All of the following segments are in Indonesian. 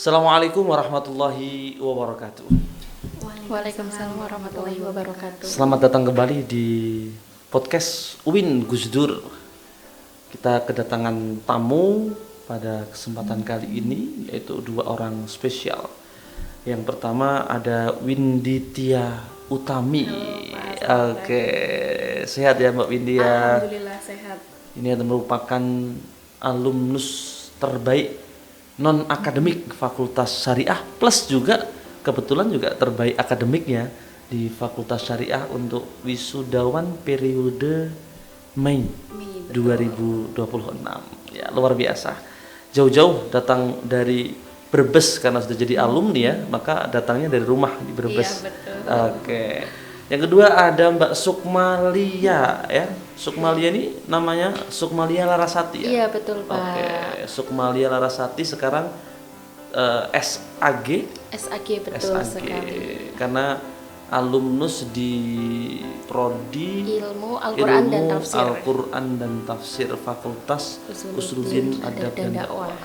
Assalamualaikum warahmatullahi wabarakatuh. Waalaikumsalam warahmatullahi wabarakatuh. Selamat datang kembali di podcast UIN Gus Dur. Kita kedatangan tamu pada kesempatan kali ini, yaitu dua orang spesial. Yang pertama ada Windy Tia Utami. Oke, sehat ya Mbak Windy ya? Alhamdulillah sehat. Ini adalah merupakan alumnus terbaik non akademik Fakultas Syariah, plus juga kebetulan juga terbaik akademiknya di Fakultas Syariah untuk wisudawan periode Mei 2026. Ya, luar biasa. Jauh-jauh datang dari Brebes karena sudah jadi alumni ya, maka datangnya dari rumah di Brebes. Iya, betul. Oke. Yang kedua ada Mbak Sukmalia ya. Sukmalia ini namanya Sukmalia Larasati ya? Iya, betul Pak. Oke, Sukmalia Larasati sekarang SAG betul sekali. karena alumnus di prodi Ilmu Al-Quran dan Tafsir. Al-Quran dan Tafsir Fakultas Usuluddin Adab dan Dakwah.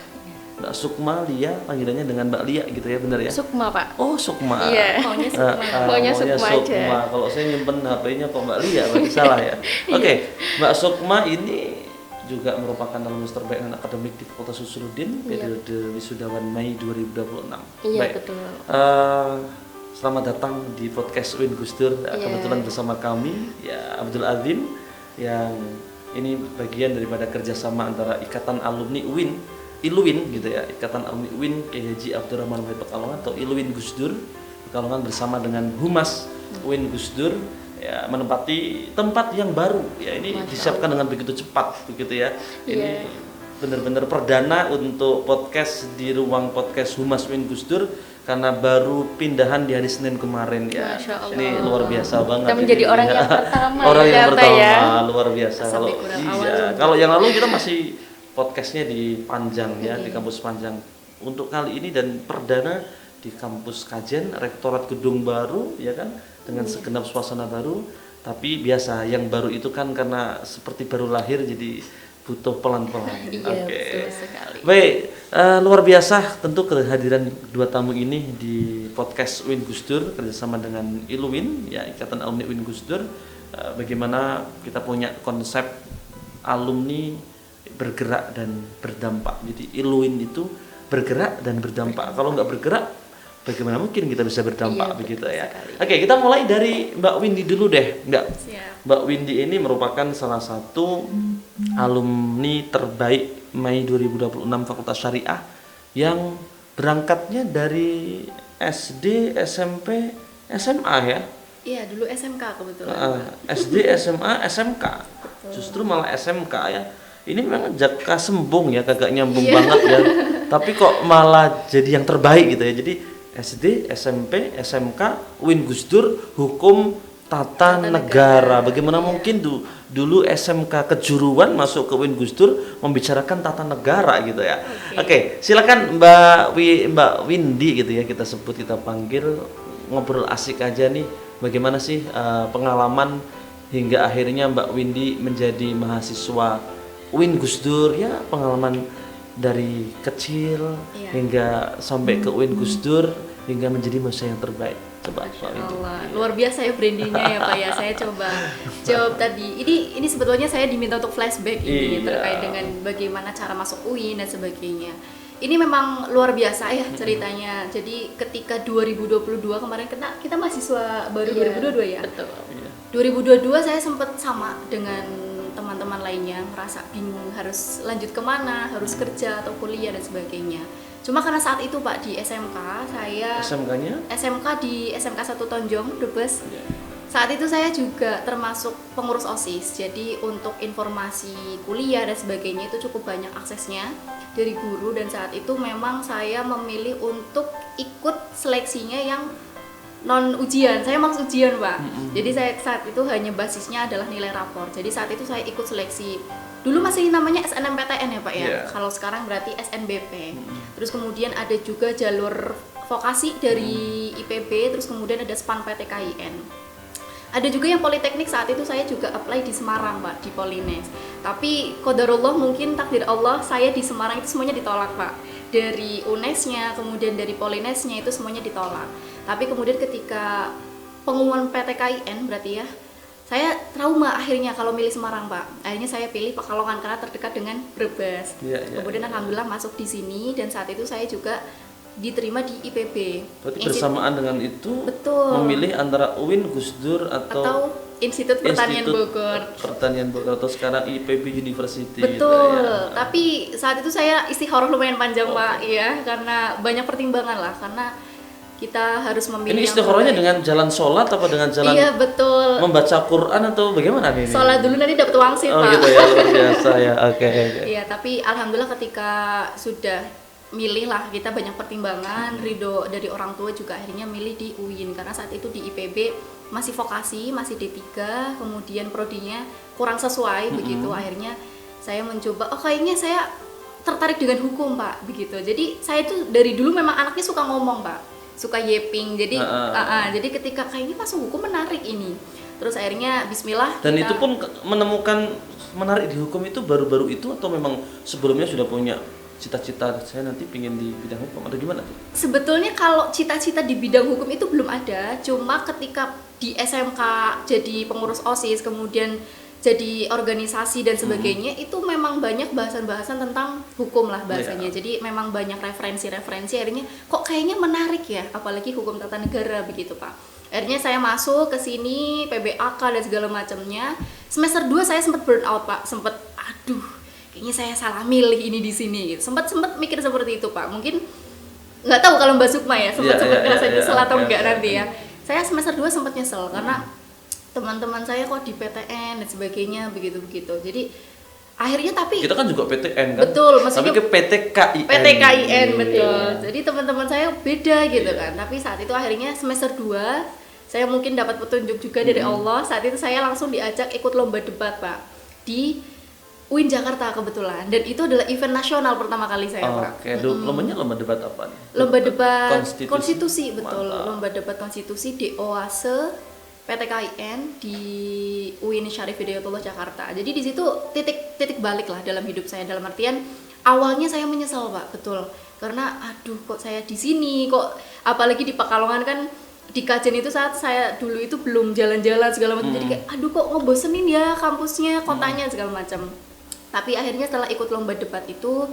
Mbak Sukmalia, panggilannya dengan Mbak Lia gitu ya, benar ya? Sukma Pak. Oh, Sukma. Iya, maunya Sukma. Maunya Sukma aja. Kalau saya nyimpen HP-nya kok Mbak Lia, berarti salah ya. Oke, Mbak Sukma ini juga merupakan alumnus terbaik non akademik di Fakultas Usuluddin periode wisudawan Mei 2026. Iya, Baik. betul. Selamat datang di podcast UIN Gus Dur. Kebetulan bersama kami ya Abdul Azim, yang ini bagian daripada kerjasama antara Ikatan Alumni UIN, ILUIN gitu ya, Ikatan Alumni UIN Kiai Haji Abdurrahman Wahid Pekalongan atau ILUIN Gus Dur Pekalongan bersama dengan Humas UIN Gus Dur ya, menempati tempat yang baru ya, ini disiapkan dengan begitu cepat begitu ya. Ini benar-benar perdana untuk podcast di ruang podcast Humas UIN Gus Dur karena baru pindahan di hari Senin kemarin ya. Ini luar biasa banget. Kita menjadi ini. orang yang pertama. Orang yang pertama ya. luar biasa. Sampai Kalau yang lalu kita masih podcastnya di Panjang ya, di kampus Panjang. Untuk kali ini dan perdana di kampus Kajen, Rektorat Gedung Baru ya kan, dengan segenap suasana baru. Tapi biasa yang baru itu kan karena seperti baru lahir jadi butuh pelan-pelan. Betul sekali. Baik, luar biasa tentu kehadiran dua tamu ini di podcast UIN Gus Dur kerjasama dengan ILUIN ya, Ikatan Alumni UIN Gus Dur. Bagaimana kita punya konsep alumni bergerak dan berdampak. Jadi ILUIN itu bergerak dan berdampak. Kalau nggak bergerak, bagaimana mungkin kita bisa berdampak begitu ya? Sekali. Oke, kita mulai dari Mbak Windy dulu deh. Siap. Mbak Windy ini merupakan salah satu alumni terbaik Mei 2026 Fakultas Syariah yang berangkatnya dari SD, SMP, SMA ya. Iya, dulu SMK kebetulan. SD, SMA, SMK. Justru malah SMK ya. Ini memang jaka sembung ya, kagak nyambung banget ya. Tapi kok malah jadi yang terbaik gitu ya. Jadi SD, SMP, SMK, UIN Gus Dur, Hukum Tata Negara. Bagaimana mungkin dulu SMK kejuruan masuk ke UIN Gus Dur membicarakan tata negara gitu ya. Oke, silakan Mbak Windy gitu ya, kita sebut, kita panggil, ngobrol asik aja nih. Bagaimana sih pengalaman hingga akhirnya Mbak Windy menjadi mahasiswa UIN Gus Dur ya, pengalaman dari kecil hingga sampai ke UIN Gus Dur hingga menjadi mahasiswa yang terbaik. Coba Pak Windy. Luar biasa ya brandingnya ya Pak ya. Saya coba jawab tadi. Ini sebetulnya saya diminta untuk flashback ini terkait dengan bagaimana cara masuk UIN dan sebagainya. Ini memang luar biasa ya ceritanya. Jadi ketika 2022 kemarin kita mahasiswa baru 2022 ya. Betul. 2022 saya sempat sama dengan teman-teman lainnya, merasa bingung harus lanjut kemana, harus kerja atau kuliah dan sebagainya. Cuma karena saat itu Pak di SMK saya SMK di SMK 1 Tonjong Brebes. Saat itu saya juga termasuk pengurus OSIS. Jadi untuk informasi kuliah dan sebagainya itu cukup banyak aksesnya dari guru, dan saat itu memang saya memilih untuk ikut seleksinya yang non ujian. Saya maksud ujian Pak. Jadi saya saat itu hanya basisnya adalah nilai rapor. Jadi saat itu saya ikut seleksi. Dulu masih namanya SNMPTN ya Pak ya. Kalau sekarang berarti SNBP. Terus kemudian ada juga jalur vokasi dari IPB. Terus kemudian ada SPAN PTKIN. Ada juga yang politeknik, saat itu saya juga apply di Semarang Pak, di Polines. Tapi qadarullah, mungkin takdir Allah, saya di Semarang itu semuanya ditolak Pak. dari UNES-nya, kemudian dari Polines-nya itu semuanya ditolak. Tapi kemudian ketika pengumuman PTKIN berarti ya, saya trauma akhirnya kalau milih Semarang, Pak. Akhirnya saya pilih Pekalongan karena terdekat dengan Brebes. Kemudian alhamdulillah masuk di sini dan saat itu saya juga diterima di IPB. Berarti bersamaan dengan itu betul, memilih antara UIN, Gus Dur atau Institut Pertanian Bogor. Pertanian Bogor atau sekarang IPB University. Betul. Gitu ya. Tapi saat itu saya istikharah lumayan panjang, Pak, ya, karena banyak pertimbangan lah, karena kita harus memilih. Ini istikharahnya dengan jalan sholat apa dengan jalan? Iya, betul. Membaca Quran atau bagaimana nih? Sholat dulu nanti dapat wangsit, Pak. Oh gitu ya, luar biasa ya. Oke. Iya, tapi alhamdulillah ketika sudah milih lah, kita banyak pertimbangan, ridho dari orang tua juga akhirnya milih di UIN karena saat itu di IPB masih vokasi, masih D3, kemudian prodinya kurang sesuai begitu. Akhirnya saya mencoba, kayaknya saya tertarik dengan hukum, Pak, begitu. Jadi saya tuh dari dulu memang anaknya suka ngomong, Pak, suka yeping. Jadi jadi ketika kayaknya masuk hukum menarik ini. Terus akhirnya bismillah. Dan itu pun menemukan menarik di hukum itu baru-baru itu atau memang sebelumnya sudah punya cita-cita saya nanti pingin di bidang hukum atau gimana tuh? Sebetulnya kalau cita-cita di bidang hukum itu belum ada, cuma ketika di SMK jadi pengurus OSIS, kemudian jadi organisasi dan sebagainya, itu memang banyak bahasan-bahasan tentang hukum lah bahasanya. Jadi memang banyak referensi-referensi, akhirnya kok kayaknya menarik ya, apalagi hukum tata negara begitu, Pak. Akhirnya saya masuk ke sini, PBAK dan segala macamnya. Semester 2 saya sempat burn out, Pak, sempat aduh kayaknya saya salah milih ini di sini gitu. Sempat mikir seperti itu, Pak. Mungkin nggak tahu kalau Mbak Sukma ya sempat ngerasa nyesel atau enggak nanti ya. Saya semester 2 sempat nyesel karena teman-teman saya kok di PTN dan sebagainya begitu. Jadi akhirnya tapi kita kan juga PTN kan. Betul, maksudnya tapi ke PTKIN. PTKIN betul. Jadi teman-teman saya beda gitu kan. Tapi saat itu akhirnya semester 2 saya mungkin dapat petunjuk juga dari Allah. Saat itu saya langsung diajak ikut lomba debat, Pak, di UIN Jakarta kebetulan, dan itu adalah event nasional pertama kali saya, Pak. Oke, lombanya lomba debat apa nih? Lomba debat konstitusi, betul. Mantap. Lomba debat konstitusi di OASE PTKIN di UIN Syarif Hidayatullah Jakarta. Jadi di situ titik balik lah dalam hidup saya, dalam artian awalnya saya menyesal, Pak, betul. Karena aduh kok saya di sini, kok apalagi di Pekalongan kan di Kajen itu saat saya dulu itu belum jalan-jalan segala macam. Jadi kayak aduh kok ngebosenin ya kampusnya, kotanya segala macam. Tapi akhirnya setelah ikut lomba debat itu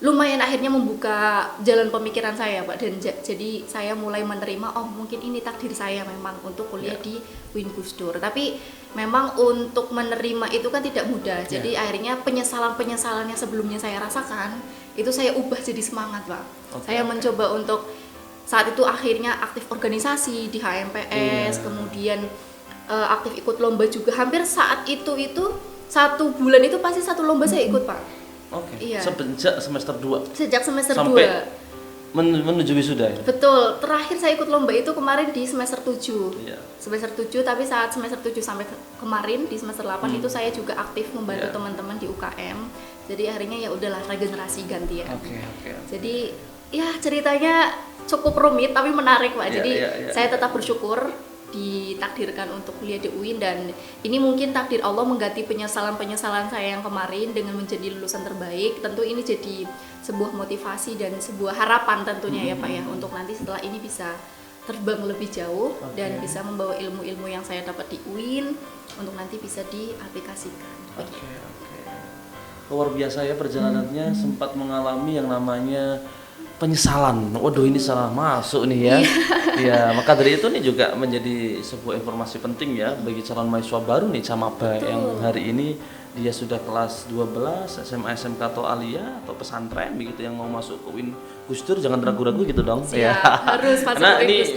lumayan akhirnya membuka jalan pemikiran saya, Pak, dan jadi saya mulai menerima mungkin ini takdir saya memang untuk kuliah di UIN Gus Dur. Tapi memang untuk menerima itu kan tidak mudah. Jadi akhirnya penyesalan yang sebelumnya saya rasakan itu saya ubah jadi semangat, Pak. Saya mencoba untuk saat itu akhirnya aktif organisasi di HMPS, kemudian aktif ikut lomba juga. Hampir saat itu 1 bulan itu pasti 1 lomba saya ikut, Pak. Oke. Iya. Sejak semester 2. Sejak semester sampai 2. Menuju wisuda ya. Betul. Terakhir saya ikut lomba itu kemarin di semester 7. Iya. Semester 7, tapi saat semester 7 sampai kemarin di semester 8 itu saya juga aktif membantu teman-teman di UKM. Jadi akhirnya ya udahlah regenerasi gantian. Oke. Jadi ya ceritanya cukup rumit tapi menarik, Pak. Jadi saya tetap bersyukur ditakdirkan untuk kuliah di UIN, dan ini mungkin takdir Allah mengganti penyesalan saya yang kemarin dengan menjadi lulusan terbaik. Tentu ini jadi sebuah motivasi dan sebuah harapan tentunya ya, Pak, ya, untuk nanti setelah ini bisa terbang lebih jauh dan bisa membawa ilmu-ilmu yang saya dapat di UIN untuk nanti bisa diaplikasikan. Luar biasa ya perjalanannya, sempat mengalami yang namanya penyesalan. Waduh, ini salah masuk nih ya. Ya, maka dari itu nih juga menjadi sebuah informasi penting ya bagi calon mahasiswa baru nih Camaba yang hari ini dia sudah kelas 12 SMA SMK atau Alia atau pesantren begitu yang mau masuk ke UIN Gus Dur, jangan ragu-ragu gitu dong. Siap, ya. Harus masuk. Karena ini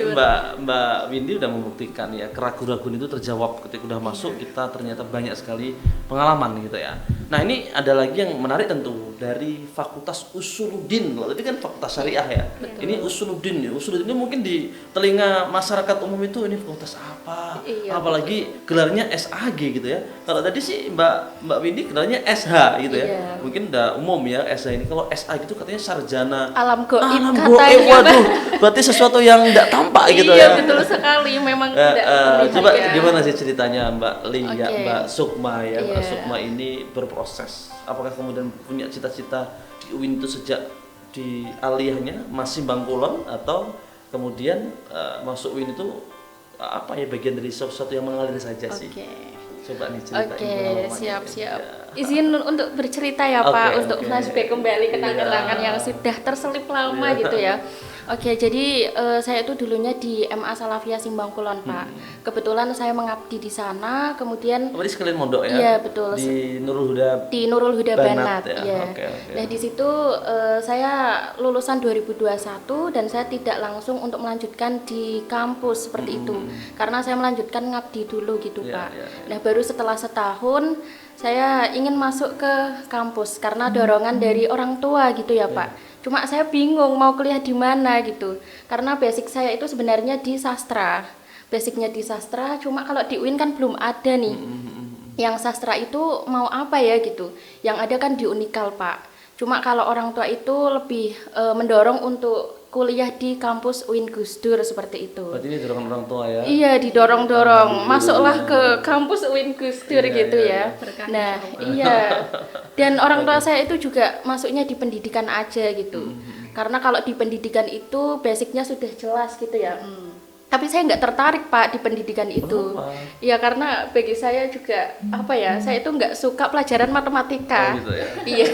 Mbak Windy udah membuktikan ya, keraguan-keraguan itu terjawab ketika udah masuk. Kita ternyata banyak sekali pengalaman gitu ya. Nah, ini ada lagi yang menarik tentu dari Fakultas Usuluddin. Tadi kan Fakultas Syariah ya. Betul. Ini Usuluddin ya. Usuluddin ini mungkin di telinga masyarakat umum itu ini fakultas apa? Iya, apalagi gelarnya SAG gitu ya. Kalau tadi sih Mbak Windy gelarnya SH gitu ya. Iya. Mungkin udah umum ya SH ini. Kalau SA gitu katanya sarjana alam goib katanya. Waduh, berarti sesuatu yang tidak tampak gitu ya. Iya, betul sekali. Memang tidak coba gimana sih ceritanya Mbak Lia, Mbak Sukma ya. Mbak Sukma ini berproses. Apakah kemudian punya cita-cita di UIN itu sejak di aliyahnya masih Bangkulon atau kemudian masuk UIN itu apa ya, bagian dari sesuatu yang mengalir saja sih? Coba nih ceritain pengalamannya. Siap. Izin untuk bercerita ya Pak, untuk flashback kembali ke kenangan yang sudah terselip lama gitu ya. Jadi saya itu dulunya di MA Salafiyah Simbangkulon Pak. Kebetulan saya mengabdi di sana, kemudian Berarti sekalian mondok ya? Iya betul. Di Nurul Huda Banat ya. Nah di situ saya lulusan 2021 dan saya tidak langsung untuk melanjutkan di kampus seperti itu, karena saya melanjutkan ngabdi dulu gitu Pak. Nah baru setelah setahun saya ingin masuk ke kampus karena dorongan dari orang tua gitu ya Pak. Cuma saya bingung mau kuliah di mana gitu, karena basic saya itu sebenarnya di sastra. Basicnya di sastra, cuma kalau di UIN kan belum ada nih. Yang sastra itu mau apa ya gitu. Yang ada kan di Unikal Pak. Cuma kalau orang tua itu lebih mendorong untuk kuliah di kampus UIN Gus Dur seperti itu. Berarti ini dorongan orang tua ya? Iya, didorong-dorong. Masuklah ke kampus UIN Gus Dur gitu ya. Nah, iya. Dan orang tua saya itu juga masuknya di pendidikan aja gitu. Karena kalau di pendidikan itu basicnya sudah jelas gitu ya. Tapi saya nggak tertarik Pak di pendidikan itu. Ya karena bagi saya juga apa ya, saya itu nggak suka pelajaran matematika. Gitu ya? Iya.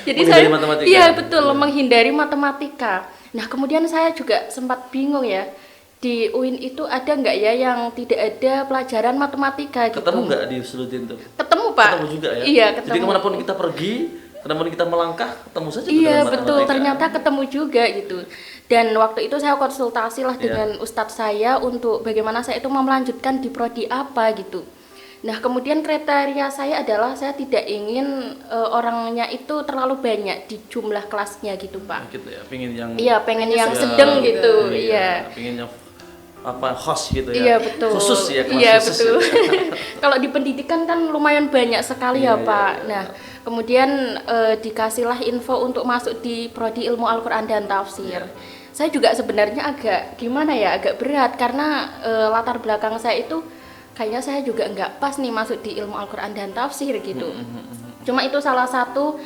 Jadi menghindari saya matematika. Iya betul, menghindari matematika. Nah kemudian saya juga sempat bingung ya, di UIN itu ada nggak ya yang tidak ada pelajaran matematika gitu. Ketemu nggak di Sulutin tuh? Ketemu Pak. Ketemu juga ya? Iya ketemu. Jadi kemanapun kita pergi, kemanapun kita melangkah, ketemu saja Iya dengan betul, matematika. ternyata ketemu juga gitu. Dan waktu itu saya konsultasi lah dengan ustadz saya untuk bagaimana saya itu mau melanjutkan di prodi apa gitu. Nah kemudian kriteria saya adalah saya tidak ingin orangnya itu terlalu banyak di jumlah kelasnya gitu Pak. Gitu ya, pengen yang Pengen yang sedang gitu. Pengen yang apa, host gitu ya. Iya betul. Khusus ya, kelas iya khusus betul. ya. Kalau di pendidikan kan lumayan banyak sekali ya Pak. Nah kemudian dikasihlah info untuk masuk di prodi ilmu Al-Quran dan Tafsir. Saya juga sebenarnya agak gimana ya, agak berat karena latar belakang saya itu kayaknya saya juga nggak pas nih masuk di ilmu Al-Quran dan Tafsir gitu. Cuma itu salah satu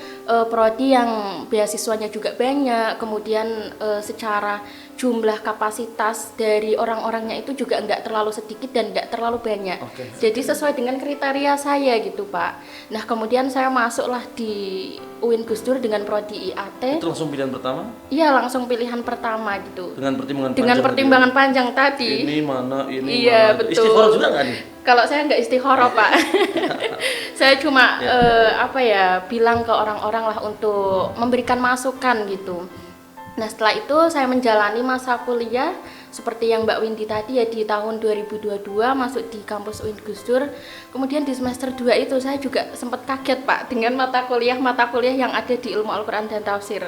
prodi yang beasiswanya juga banyak, kemudian secara jumlah kapasitas dari orang-orangnya itu juga nggak terlalu sedikit dan nggak terlalu banyak. Jadi sesuai dengan kriteria saya gitu Pak. Nah kemudian saya masuklah di UIN Gus Dur dengan prodi IAT. Itu langsung pilihan pertama? Iya langsung pilihan pertama gitu. Dengan pertimbangan panjang tadi. Ini mana, ini iya, mana. Betul. Istikharah juga nggak nih? Kalau saya nggak istikharah Pak. Saya cuma bilang ke orang-orang lah untuk memberikan masukan gitu. Nah setelah itu saya menjalani masa kuliah seperti yang Mbak Windy tadi ya, di tahun 2022 masuk di kampus UIN Gus Dur. Kemudian di semester 2 itu saya juga sempat kaget Pak dengan mata kuliah yang ada di ilmu Al-Quran dan Tafsir.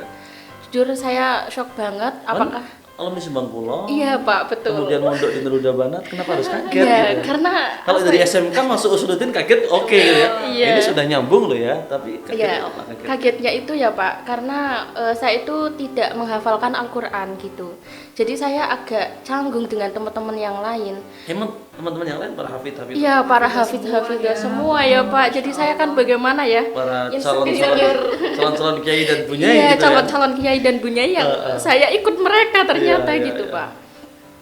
Jujur saya shock banget. Apakah alumni Simbangkulon? Iya Pak, betul. Kemudian mondok di Nurul Huda Banat, kenapa harus kaget? Iya, gitu? karena kalau dari SMK masuk Usuluddin kaget, oke gitu ya. Ini sudah nyambung loh ya, tapi kaget apa? Kagetnya itu ya Pak, karena saya itu tidak menghafalkan Al-Quran gitu. Jadi saya agak canggung dengan teman-teman yang lain. Emang teman-teman yang lain para hafid? Iya, para hafid semua ya Pak. Jadi saya kan bagaimana ya? Para calon-calon kiai dan bunyai gitu ya. calon-calon kiai dan bunyai yang saya ikut mereka ternyata gitu Pak.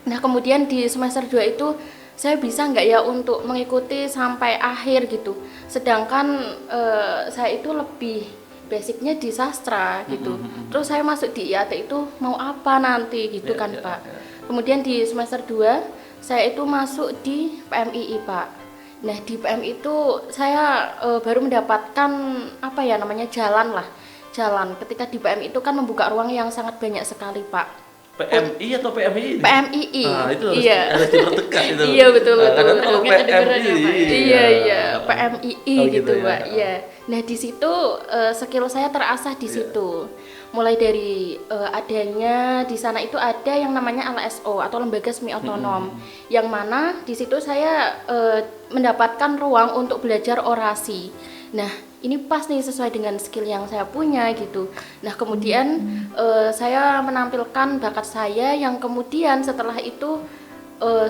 Nah, kemudian di semester 2 itu saya bisa nggak ya untuk mengikuti sampai akhir gitu. Sedangkan saya itu lebih basicnya di sastra gitu. Terus saya masuk di IAT itu mau apa nanti gitu Pak. Kemudian di semester 2 saya itu masuk di PMII Pak. Nah di PMI itu saya baru mendapatkan jalan ketika di PMI itu kan membuka ruang yang sangat banyak sekali Pak. PMI atau PMI? PMII. Nah, itu harus dipertegas itu. Iya betul. Kadang kalau PMI, PMII gitu Pak. Iya. Nah di situ skill saya terasah di situ. Mulai dari adanya di sana itu ada yang namanya LSO atau lembaga semi otonom, yang mana di situ saya mendapatkan ruang untuk belajar orasi. Nah ini pas nih sesuai dengan skill yang saya punya gitu. Nah kemudian saya menampilkan bakat saya yang kemudian setelah itu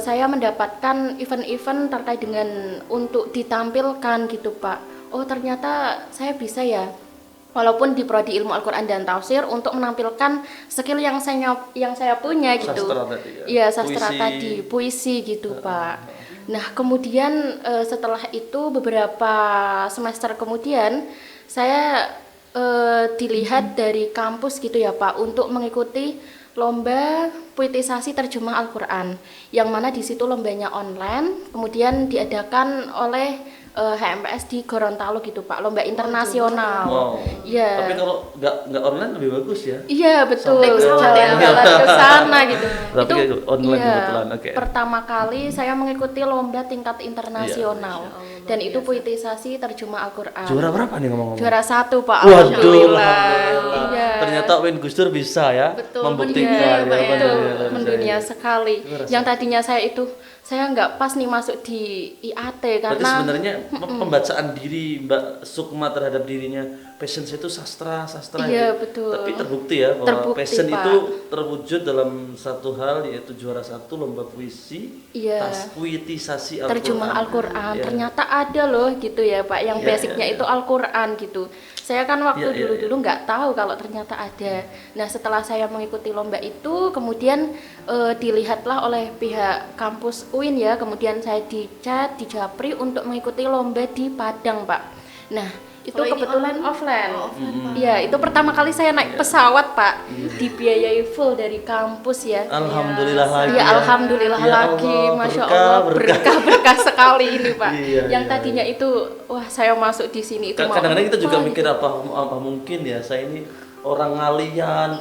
saya mendapatkan event-event terkait dengan untuk ditampilkan gitu Pak. Oh ternyata saya bisa ya walaupun di prodi ilmu Al-Quran dan Tafsir untuk menampilkan skill yang saya punya gitu. Sastra tadi ya? Iya, sastra Puisi. tadi, puisi gitu Pak. Nah kemudian setelah itu beberapa semester kemudian saya dilihat dari kampus gitu ya Pak untuk mengikuti lomba puitisasi terjemah Al-Quran, yang mana di situ lombanya online, kemudian diadakan oleh HMPS di Gorontalo gitu Pak, lomba internasional. Wow. Iya. Tapi kalau nggak online lebih bagus ya. Iya betul, Naik pesawat ya. jalan-jalan ke sana gitu. Tapi Itu online iya, kebetulan, oke. pertama kali saya mengikuti lomba tingkat internasional Iya. dan itu puitisasi terjemah Al-Quran. Juara berapa nih ngomong-ngomong? Juara 1 Pak. Waduh, Alhamdulillah. alhamdulillah. Iya. Ternyata Win Gusdur bisa ya Betul, membuktikan mendunia, ya, Pak, ya. mendunia, Mendunia bisa. sekali. Juara Yang tadinya saya nggak pas nih masuk di IAT Berarti karena sebenarnya pembacaan diri Mbak Sukma terhadap dirinya, passion saya itu sastra Iya, gitu. betul. Tapi terbukti ya bahwa Terbukti, passion Pak. itu terwujud dalam satu hal, yaitu juara 1 lomba puisi, Iya. puitisasi Al-Quran. terjemah Al-Quran. Iya. Ternyata ada loh gitu ya Pak, yang Iya, basicnya iya, itu Al-Quran gitu. Saya kan waktu Iya, iya, dulu-dulu nggak tahu kalau ternyata ada. Nah setelah saya mengikuti lomba itu, kemudian dilihatlah oleh pihak kampus UIN ya, kemudian saya dicat, dijapri untuk mengikuti lomba di Padang Pak. Nah itu Kalau ini kebetulan online? offline. Oh, offline, Pak. Iya, itu pertama kali saya naik pesawat Pak, dibiayai full dari kampus ya. Alhamdulillah lagi. Iya, ya. alhamdulillah Ya lagi, Allah, masya berkah, Allah, berkah. berkah sekali ini Pak. Iya, yang iya, tadinya itu, wah saya masuk di sini itu mau Kadang-kadang kita juga apa mikir gitu. apa mungkin ya saya ini orang ngalian,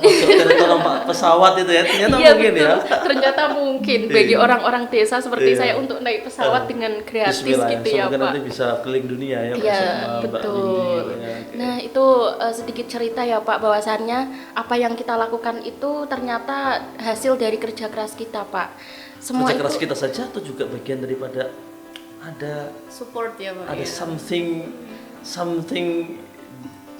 orang pesawat itu ya, ternyata Iya mungkin betul, ya. ternyata mungkin bagi Iya. orang-orang desa seperti Iya. saya untuk naik pesawat dengan gratis Bismillah, gitu ya semoga Pak. nanti bisa keliling dunia ya. Iya bersama Mbak betul. Windy, ya, oke. Nah itu sedikit cerita ya Pak, bahwasannya apa yang kita lakukan itu ternyata hasil dari kerja keras kita Pak. Semua Kerja keras itu kita saja atau juga bagian daripada ada Support ya Pak. ada ya. something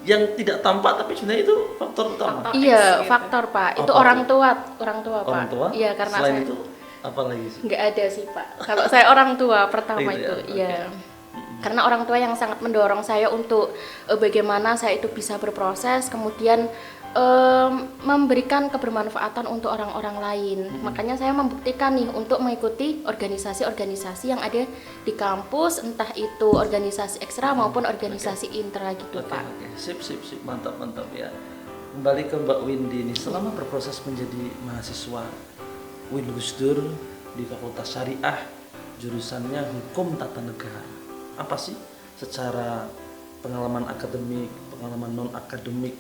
yang tidak tampak tapi sebenarnya itu faktor utama. Faktor. iya gitu. faktor Pak. Itu Apa orang tuh? tua Pak. Orang tua. Iya karena selain saya itu apa lagi sih? nggak ada sih Pak. Kalau saya orang tua pertama Gitu ya, itu, oke. iya. Karena orang tua yang sangat mendorong saya untuk bagaimana saya itu bisa berproses, kemudian memberikan kebermanfaatan untuk orang-orang lain. Makanya saya membuktikan nih untuk mengikuti organisasi-organisasi yang ada di kampus, entah itu organisasi ekstra maupun organisasi intra gitu Oke, Pak. oke. Sip, mantap ya. Kembali ke Mbak Windy ini, selama berproses menjadi mahasiswa Win Gusdur di Fakultas Syariah, jurusannya Hukum Tata Negara. Apa sih secara pengalaman akademik, pengalaman non akademik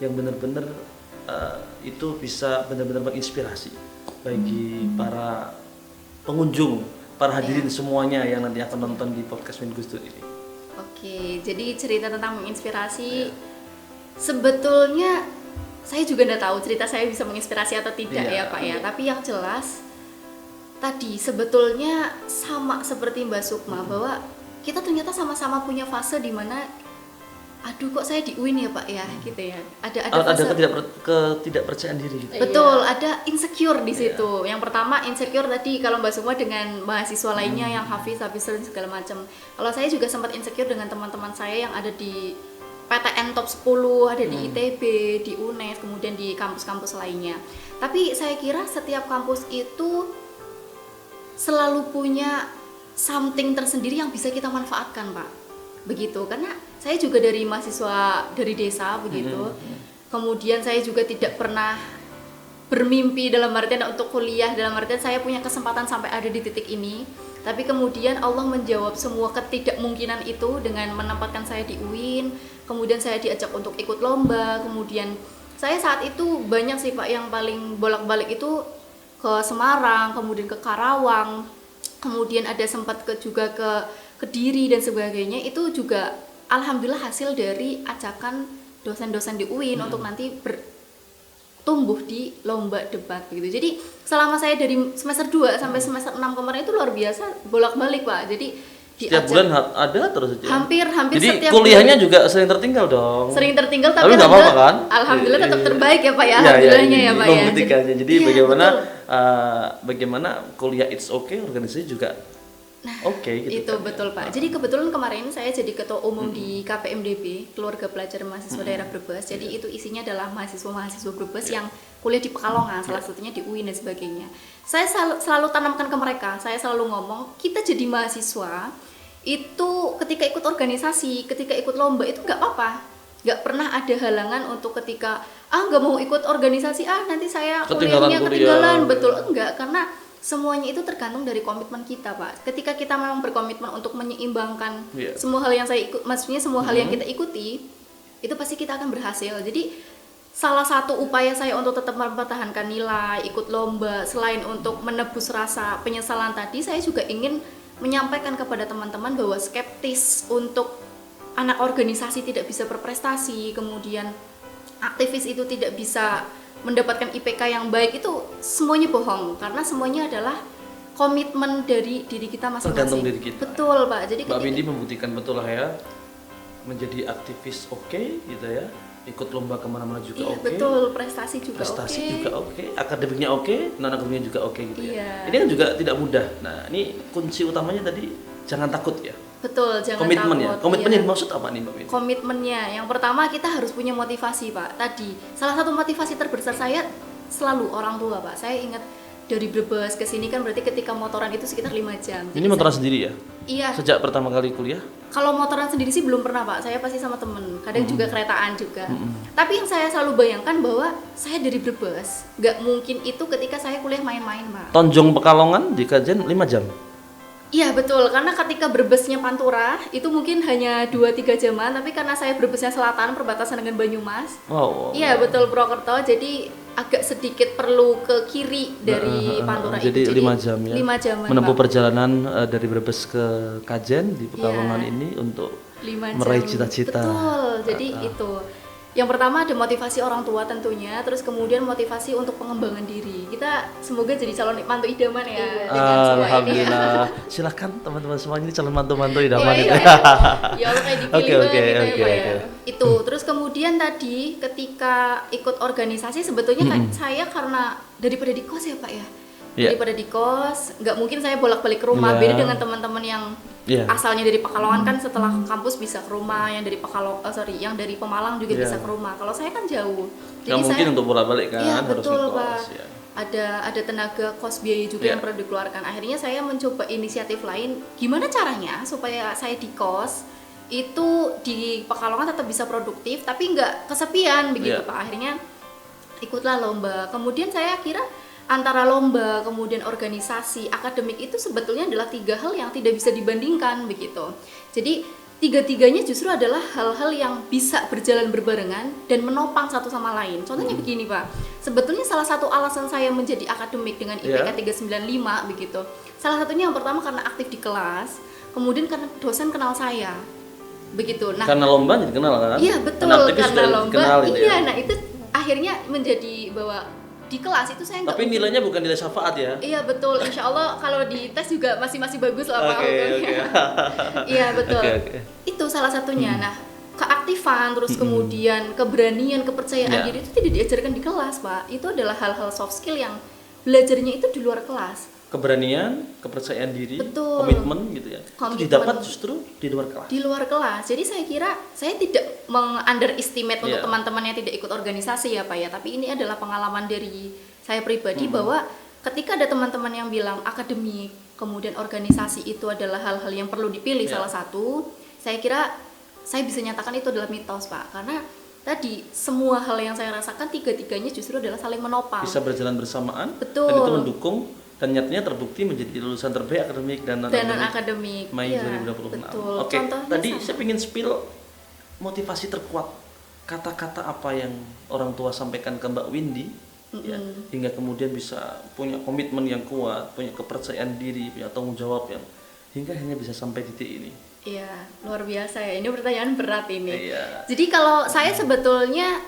yang benar-benar itu bisa benar-benar menginspirasi bagi para pengunjung, para hadirin semuanya yang nanti akan nonton di podcast Win Gusdur ini. Oke, jadi cerita tentang menginspirasi sebetulnya saya juga nggak tahu cerita saya bisa menginspirasi atau tidak Iya. ya Pak ya. Tapi yang jelas tadi sebetulnya sama seperti Mbak Sukma bahwa kita ternyata sama-sama punya fase di mana aduh kok saya di UIN ya Pak ya gitu ya. Ada fase Ketidakpercayaan diri gitu. betul, ada insecure di situ. Yang pertama insecure tadi kalau Mbak Sukma dengan mahasiswa lainnya yang hafiz dan segala macam. Kalau saya juga sempat insecure dengan teman-teman saya yang ada di PTN top 10, ada di ITB, di UNES, kemudian di kampus-kampus lainnya. Tapi saya kira setiap kampus itu selalu punya something tersendiri yang bisa kita manfaatkan, Pak. Begitu, karena saya juga dari mahasiswa dari desa begitu. Kemudian saya juga tidak pernah bermimpi dalam artian untuk kuliah, dalam artian saya punya kesempatan sampai ada di titik ini. Tapi kemudian Allah menjawab semua ketidakmungkinan itu dengan menempatkan saya di UIN. Kemudian saya diajak untuk ikut lomba. Kemudian saya saat itu banyak sih Pak yang paling bolak-balik itu ke Semarang, kemudian ke Karawang. Kemudian ada sempat juga ke Kediri dan sebagainya. Itu juga alhamdulillah hasil dari ajakan dosen-dosen di UIN untuk nanti tumbuh di lomba debat gitu. Jadi selama saya dari semester 2 sampai semester 6 kemarin itu luar biasa bolak-balik Pak. Jadi Setiap bulan ada terus aja. hampir Jadi setiap kuliahnya bulan. juga sering tertinggal dong. Sering tertinggal Tapi tapi nggak apa-apa kan? alhamdulillah tetap Iya. terbaik ya Pak ya. Iya, Alhamdulillahnya ya Pak ya. membuktikannya. Jadi Iya, bagaimana betul. bagaimana kuliah it's okay, organisasi juga oke gitu Itu kan, betul ya. Pak. Jadi kebetulan kemarin saya jadi ketua umum di KPMDB, Keluarga Pelajar Mahasiswa Daerah Brebes. Jadi itu isinya adalah mahasiswa-mahasiswa Brebes yang kuliah di Pekalongan, salah satunya di UIN dan sebagainya. Saya selalu tanamkan ke mereka, saya selalu ngomong, kita jadi mahasiswa itu ketika ikut organisasi, ketika ikut lomba itu nggak apa-apa. Nggak pernah ada halangan untuk ketika nggak mau ikut organisasi, nanti saya kuliahnya ketinggalan. Betul, enggak, karena semuanya itu tergantung dari komitmen kita Pak. Ketika kita memang berkomitmen untuk menyeimbangkan semua hal yang saya ikut, maksudnya semua hal yang kita ikuti, itu pasti kita akan berhasil. Jadi salah satu upaya saya untuk tetap mempertahankan nilai, ikut lomba, selain untuk menebus rasa penyesalan tadi, saya juga ingin menyampaikan kepada teman-teman bahwa skeptis untuk anak organisasi tidak bisa berprestasi, kemudian aktivis itu tidak bisa mendapatkan IPK yang baik, itu semuanya bohong, karena semuanya adalah komitmen dari diri kita masing-masing. Tergantung diri kita. Betul Pak. Jadi Mbak Windy membuktikan betul lah ya, menjadi aktivis gitu ya, ikut lomba kemana-mana juga iya, oke. betul, prestasi juga juga oke, akademiknya oke, non akademiknya juga oke gitu ya. Iya. Ini kan juga tidak mudah. Nah ini kunci utamanya tadi, jangan takut ya. Betul, jangan Komitmen takut. ya. Komitmen iya. yang dimaksud apa nih Mbak Windy? Komitmennya, yang pertama kita harus punya motivasi Pak. Tadi salah satu motivasi terbesar saya selalu orang tua Pak. Saya ingat dari Brebes ke sini kan berarti ketika motoran itu sekitar 5 jam. Ini motoran sendiri ya? Iya. Sejak pertama kali kuliah? Kalau motoran sendiri sih belum pernah Pak. Saya pasti sama temen. Kadang juga keretaan juga. Tapi yang saya selalu bayangkan bahwa saya dari Brebes, nggak mungkin itu ketika saya kuliah main-main Pak. Tonjong Pekalongan di Kajen 5 jam? Iya betul, karena ketika Brebesnya Pantura itu mungkin hanya 2-3 jaman, tapi karena saya Brebesnya selatan perbatasan dengan Banyumas. Wow. Iya betul, Purwokerto, jadi agak sedikit perlu ke kiri dari Pantura jadi itu. 5 jam ya. 5 jaman. Menempuh Pak. perjalanan dari Brebes ke Kajen di Pekalongan Iya. ini untuk 5 meraih jam. cita-cita. Betul, jadi itu. Yang pertama ada motivasi orang tua tentunya, terus kemudian motivasi untuk pengembangan diri. Kita semoga jadi calon mantu idaman ya. Dengan semua ini. Alhamdulillah. Silakan teman-teman semua ini calon mantu-mantu idaman Iya, itu. iya. Ya Allah kayak dipilih Oke, banget gitu ya, oke, Pak ya. oke. Itu, terus kemudian tadi ketika ikut organisasi sebetulnya kan saya karena daripada di kos ya Pak ya. Iya. Daripada di kos, nggak mungkin saya bolak-balik ke rumah. Iya. Beda dengan teman-teman yang Iya. asalnya dari Pekalongan kan setelah kampus bisa ke rumah, yang dari yang dari Pemalang juga Iya. bisa ke rumah. Kalau saya kan jauh. Nggak mungkin untuk bolak-balik kan, Iya, harus betul, ngekos, Pak. ya. Ada tenaga kos biaya juga Iya. yang perlu dikeluarkan. Akhirnya saya mencoba inisiatif lain, gimana caranya supaya saya di kos itu di Pekalongan tetap bisa produktif tapi nggak kesepian begitu Iya. Pak. Akhirnya ikutlah lomba. Kemudian saya kira antara lomba, kemudian organisasi, akademik itu sebetulnya adalah 3 hal yang tidak bisa dibandingkan begitu. Jadi 3-tiganya justru adalah hal-hal yang bisa berjalan berbarengan dan menopang satu sama lain. Contohnya begini Pak, sebetulnya salah satu alasan saya menjadi akademik dengan IPK 395 begitu. Salah satunya yang pertama karena aktif di kelas, kemudian karena dosen kenal saya. Begitu. Nah, Karena lomba jadi kenal kan? iya betul, aktivis karena sudah lomba. kenal gitu Iya, ya. nah itu akhirnya menjadi bahwa di kelas itu saya nggak Tapi nilainya bukan nilai syafaat ya? Iya betul, insya Allah kalau di tes juga masih bagus lah Pak. Oke, ukurnya. Iya betul. Oke. Itu salah satunya. Nah, keaktifan, terus kemudian keberanian, kepercayaan Ya. diri itu tidak diajarkan di kelas Pak. Itu adalah hal-hal soft skill yang belajarnya itu di luar kelas. Keberanian, kepercayaan diri, Betul. komitmen gitu ya. Itu Komitmen. didapat justru di luar kelas. Di luar kelas. Jadi saya kira saya tidak underestimate untuk Iya. teman-teman yang tidak ikut organisasi ya Pak ya. Tapi ini adalah pengalaman dari saya pribadi bahwa ketika ada teman-teman yang bilang akademik, kemudian organisasi itu adalah hal-hal yang perlu dipilih Iya. salah satu, saya kira saya bisa nyatakan itu adalah mitos Pak. Karena tadi semua hal yang saya rasakan 3-tiganya justru adalah saling menopang. Bisa berjalan bersamaan Betul. dan itu mendukung dan nyatanya terbukti menjadi lulusan terbaik akademik dan non akademik. Mei Iya, 2026. betul. Oke, Contohnya tadi sama. saya ingin spill motivasi terkuat, kata-kata apa yang orang tua sampaikan ke Mbak Windy ya, hingga kemudian bisa punya komitmen yang kuat, punya kepercayaan diri, punya tanggung jawab yang hingga hanya bisa sampai titik ini. Iya, luar biasa ya. Ini pertanyaan berat ini. Iya. Jadi kalau saya sebetulnya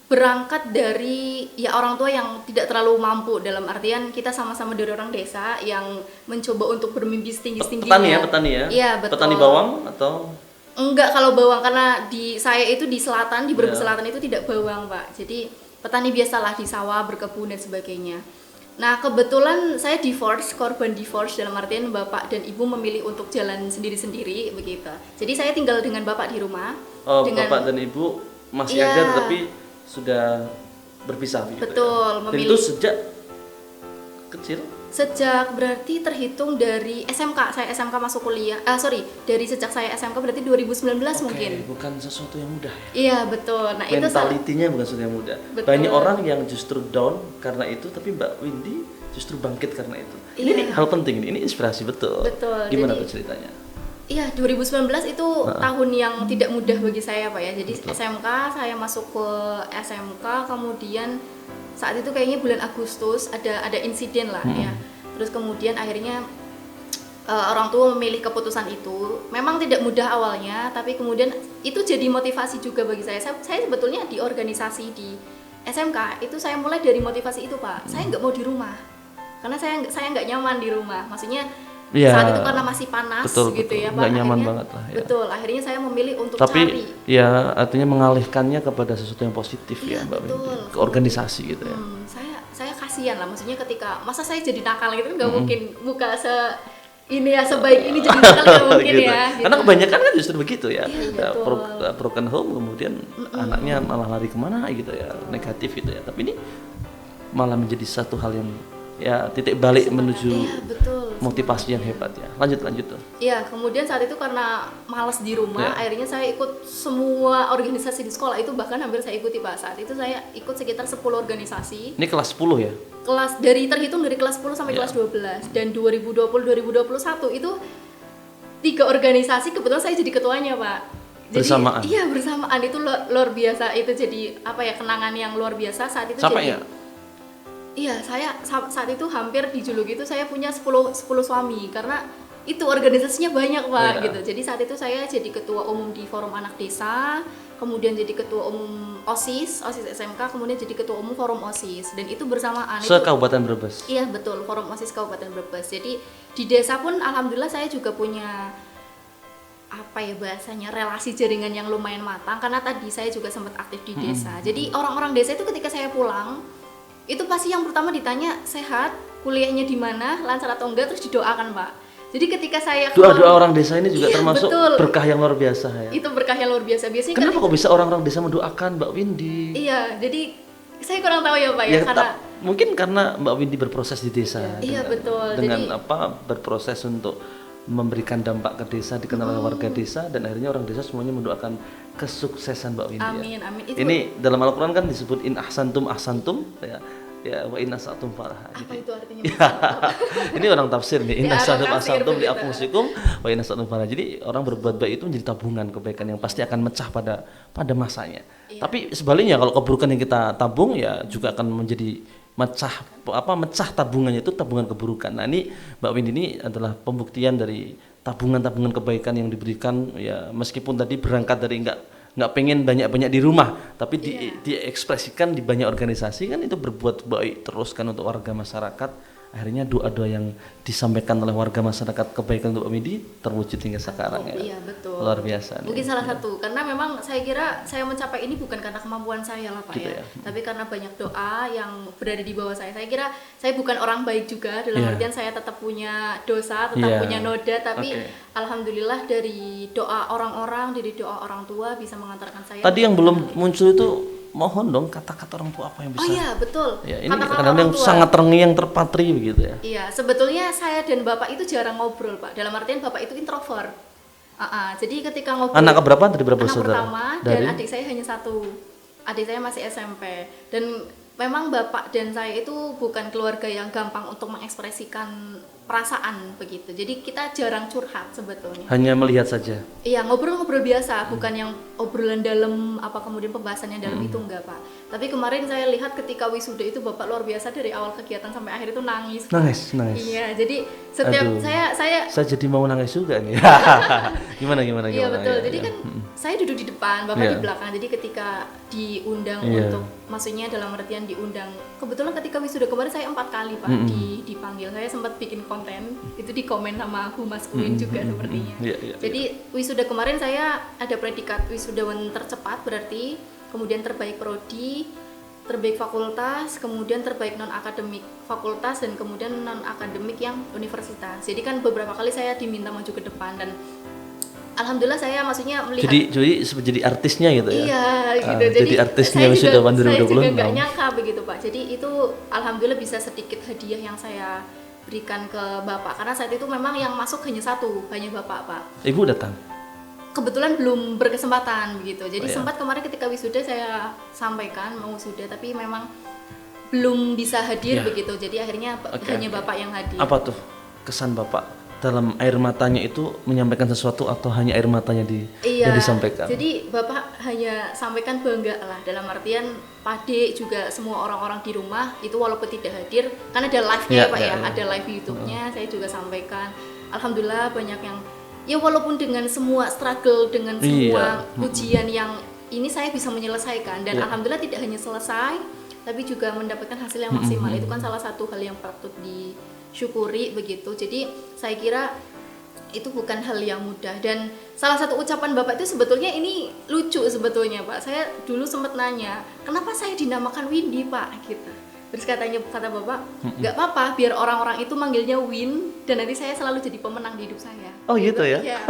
berangkat dari ya orang tua yang tidak terlalu mampu, dalam artian kita sama-sama dari orang desa yang mencoba untuk bermimpi setinggi-tingginya. Petani ya? Iya, betul. Petani bawang atau Enggak, kalau bawang karena di saya itu di selatan, di Brebes Iya. Selatan itu tidak bawang, Pak. Jadi petani biasalah di sawah, berkebun dan sebagainya. Nah, kebetulan saya divorce, korban divorce dalam artian bapak dan ibu memilih untuk jalan sendiri-sendiri begitu. Jadi saya tinggal dengan bapak di rumah. Oh, dengan, bapak dan ibu masih Iya. ada tapi sudah berpisah gitu Betul, ya. Dan memilih. itu sejak kecil? Sejak berarti terhitung dari SMK, saya SMK masuk kuliah. Dari sejak saya SMK berarti 2019 mungkin. Bukan sesuatu yang mudah. Iya, betul. Nah, itu Mentalitinya bukan sesuatu yang mudah. Betul. Banyak orang yang justru down karena itu, tapi Mbak Windy justru bangkit karena itu. Iya. Ini hal penting ini inspirasi betul. Betul, Gimana jadi- tuh ceritanya? Iya, 2019 itu tahun yang tidak mudah bagi saya, Pak ya. Jadi SMK, saya masuk ke SMK, kemudian saat itu kayaknya bulan Agustus ada insiden lah ya. Terus kemudian akhirnya orang tua memilih keputusan itu. Memang tidak mudah awalnya, tapi kemudian itu jadi motivasi juga bagi saya. Saya sebetulnya di organisasi di SMK itu saya mulai dari motivasi itu, Pak. Saya nggak mau di rumah. Karena saya nggak nyaman di rumah. Maksudnya Iya. saat itu karena masih panas Betul, gitu betul. ya, Pak. Nggak nyaman Akhirnya- banget lah, ya. Betul, akhirnya saya memilih untuk Tapi cari. ya artinya mengalihkannya kepada sesuatu yang positif Iya, ya Mbak betul. Windy. Ke organisasi gitu ya. Saya kasihan lah, maksudnya ketika masa saya jadi nakal gitu kan nggak mungkin muka ini ya sebaik ini jadi nakal nggak mungkin Gitu. ya. Karena kebanyakan kan justru begitu ya. Iya, betul. Broken home kemudian anaknya malah lari kemana gitu ya, negatif gitu ya. Tapi ini malah menjadi satu hal yang ya titik balik menuju Iya, betul. motivasi yang hebat ya. Lanjut tuh. Iya, kemudian saat itu karena males di rumah, Ya. akhirnya saya ikut semua organisasi di sekolah itu, bahkan hampir saya ikuti, Pak. Saat itu saya ikut sekitar 10 organisasi. Ini kelas 10 ya. Terhitung dari kelas 10 sampai Ya. kelas 12, dan 2020-2021 itu 3 organisasi kebetulan saya jadi ketuanya, Pak. Jadi, Bersamaan. Iya, bersamaan itu luar biasa. Itu jadi apa ya, kenangan yang luar biasa saat itu. Siapa jadi ya? Iya, saya saat itu hampir dijuluki itu saya punya 10 suami karena itu organisasinya banyak, Pak, Iya. gitu. Jadi saat itu saya jadi ketua umum di Forum Anak Desa, kemudian jadi ketua umum OSIS SMK, kemudian jadi ketua umum Forum OSIS, dan itu bersamaan. Itu Se-Kabupaten Brebes. Iya, betul, Forum OSIS Kabupaten Brebes. Jadi di desa pun alhamdulillah saya juga punya apa ya bahasanya, relasi jaringan yang lumayan matang karena tadi saya juga sempat aktif di desa. Jadi orang-orang desa itu ketika saya pulang itu pasti yang pertama ditanya sehat, kuliahnya di mana, lancar atau enggak, terus didoakan, Pak. Jadi ketika saya Doa-doa orang desa ini juga Iya, termasuk betul. berkah yang luar biasa ya. itu berkah yang luar biasa. Biasanya Kenapa kok bisa orang-orang desa mendoakan Mbak Windy? Iya, jadi saya kurang tahu ya, Pak ya, Ya, karena mungkin karena Mbak Windy berproses di desa. Iya, betul. Dengan Jadi- berproses untuk memberikan dampak ke desa, dikenal oleh warga desa, dan akhirnya orang desa semuanya mendoakan kesuksesan Mbak Windy. amin, amin. Ya. Ini dalam Al-Quran kan disebut in ahsantum ya wa in asatum falah. Apa itu artinya? Ini orang tafsir nih. In Ya, ahsantum orang tafsir ahsantum li begitu. anfusikum wa in asatum falah. Jadi orang berbuat baik itu menjadi tabungan kebaikan yang pasti akan mecah pada masanya. Iya. Tapi sebaliknya kalau keburukan yang kita tabung ya juga akan menjadi mecah tabungannya itu tabungan keburukan. Nah, ini Mbak Windy ini adalah pembuktian dari tabungan-tabungan kebaikan yang diberikan ya, meskipun tadi berangkat dari nggak pengen banyak-banyak di rumah, tapi diekspresikan di banyak organisasi kan, itu berbuat baik terus kan untuk warga masyarakat. Akhirnya doa-doa yang disampaikan oleh warga masyarakat kebaikan untuk Mbak Windy terwujud hingga sekarang ya. Iya, betul. Luar biasa nih. Mungkin salah satu, karena memang saya kira saya mencapai ini bukan karena kemampuan saya lah, Pak, Gitu ya. ya. Tapi karena banyak doa yang berada di bawah saya. Saya kira saya bukan orang baik juga, dalam Iya. artian saya tetap punya dosa, tetap Iya. punya noda, tapi Oke. alhamdulillah dari doa orang-orang, dari doa orang tua bisa mengantarkan saya. Tadi yang belum muncul itu, mohon dong kata-kata orang tua apa yang bisa. Oh iya, betul. Ya, ini Kata-kata kadang-kadang yang orang tua. sangat terngiang terpatri begitu ya. Iya, sebetulnya saya dan Bapak itu jarang ngobrol, Pak. Dalam artian Bapak itu introvert. Jadi ketika ngobrol, Anak keberapa dari berapa anak saudara? pertama, Dari dan adik saya hanya satu. Adik saya masih SMP. Dan memang Bapak dan saya itu bukan keluarga yang gampang untuk mengekspresikan perasaan begitu. Jadi kita jarang curhat sebetulnya. hanya melihat saja. Iya, ngobrol-ngobrol biasa, bukan yang obrolan dalam apa kemudian pembahasan yang dalam itu, enggak, Pak. Tapi kemarin saya lihat ketika wisuda itu Bapak luar biasa, dari awal kegiatan sampai akhir itu nangis, Pak. Nangis. Iya, jadi setiap Aduh. saya Saya jadi mau nangis juga nih. gimana? iya betul. Ya, Jadi ya. kan saya duduk di depan, Bapak Iya. di belakang. Jadi ketika diundang Iya. untuk, maksudnya dalam artian diundang. Kebetulan ketika wisuda kemarin saya 4 kali, Pak, dipanggil. Saya sempat bikin konten, itu di komen sama Humas UIN juga sepertinya. Iya, iya, Jadi wisuda kemarin saya ada predikat wisudawan tercepat berarti, kemudian terbaik prodi, terbaik fakultas, kemudian terbaik non akademik fakultas, dan kemudian non akademik yang universitas. Jadi kan beberapa kali saya diminta maju ke depan, dan alhamdulillah saya maksudnya melihat jadi artisnya gitu ya. Iya gitu. Jadi artisnya wisuda tahun 2020. Saya juga nggak nyangka begitu Pak. Jadi itu alhamdulillah bisa sedikit hadiah yang saya berikan ke Bapak, karena saat itu memang yang masuk hanya Bapak Pak. Ibu datang? Kebetulan belum berkesempatan begitu. Jadi Oh, iya. sempat kemarin ketika wisuda saya sampaikan mau wisuda, tapi memang belum bisa hadir Ya. begitu. Jadi akhirnya hanya Bapak yang hadir. Apa tuh kesan Bapak dalam air matanya itu menyampaikan sesuatu, atau hanya air matanya yang disampaikan? Jadi Bapak hanya sampaikan bangga lah, dalam artian Pade juga semua orang-orang di rumah itu walaupun tidak hadir, kan ada live-nya ya, Pak ya, ada live YouTube-nya, saya juga sampaikan. Alhamdulillah banyak yang ya walaupun dengan semua struggle, dengan semua ujian yang ini saya bisa menyelesaikan, dan alhamdulillah tidak hanya selesai tapi juga mendapatkan hasil yang maksimal. Itu kan salah satu hal yang patut disyukuri begitu. Jadi saya kira itu bukan hal yang mudah, dan salah satu ucapan Bapak itu sebetulnya ini lucu sebetulnya Pak. Saya dulu sempat nanya, kenapa saya dinamakan Windy Pak gitu. Terus kata Bapak, nggak apa-apa, biar orang-orang itu manggilnya Win, dan nanti saya selalu jadi pemenang di hidup saya. Oh gitu ya? Iya.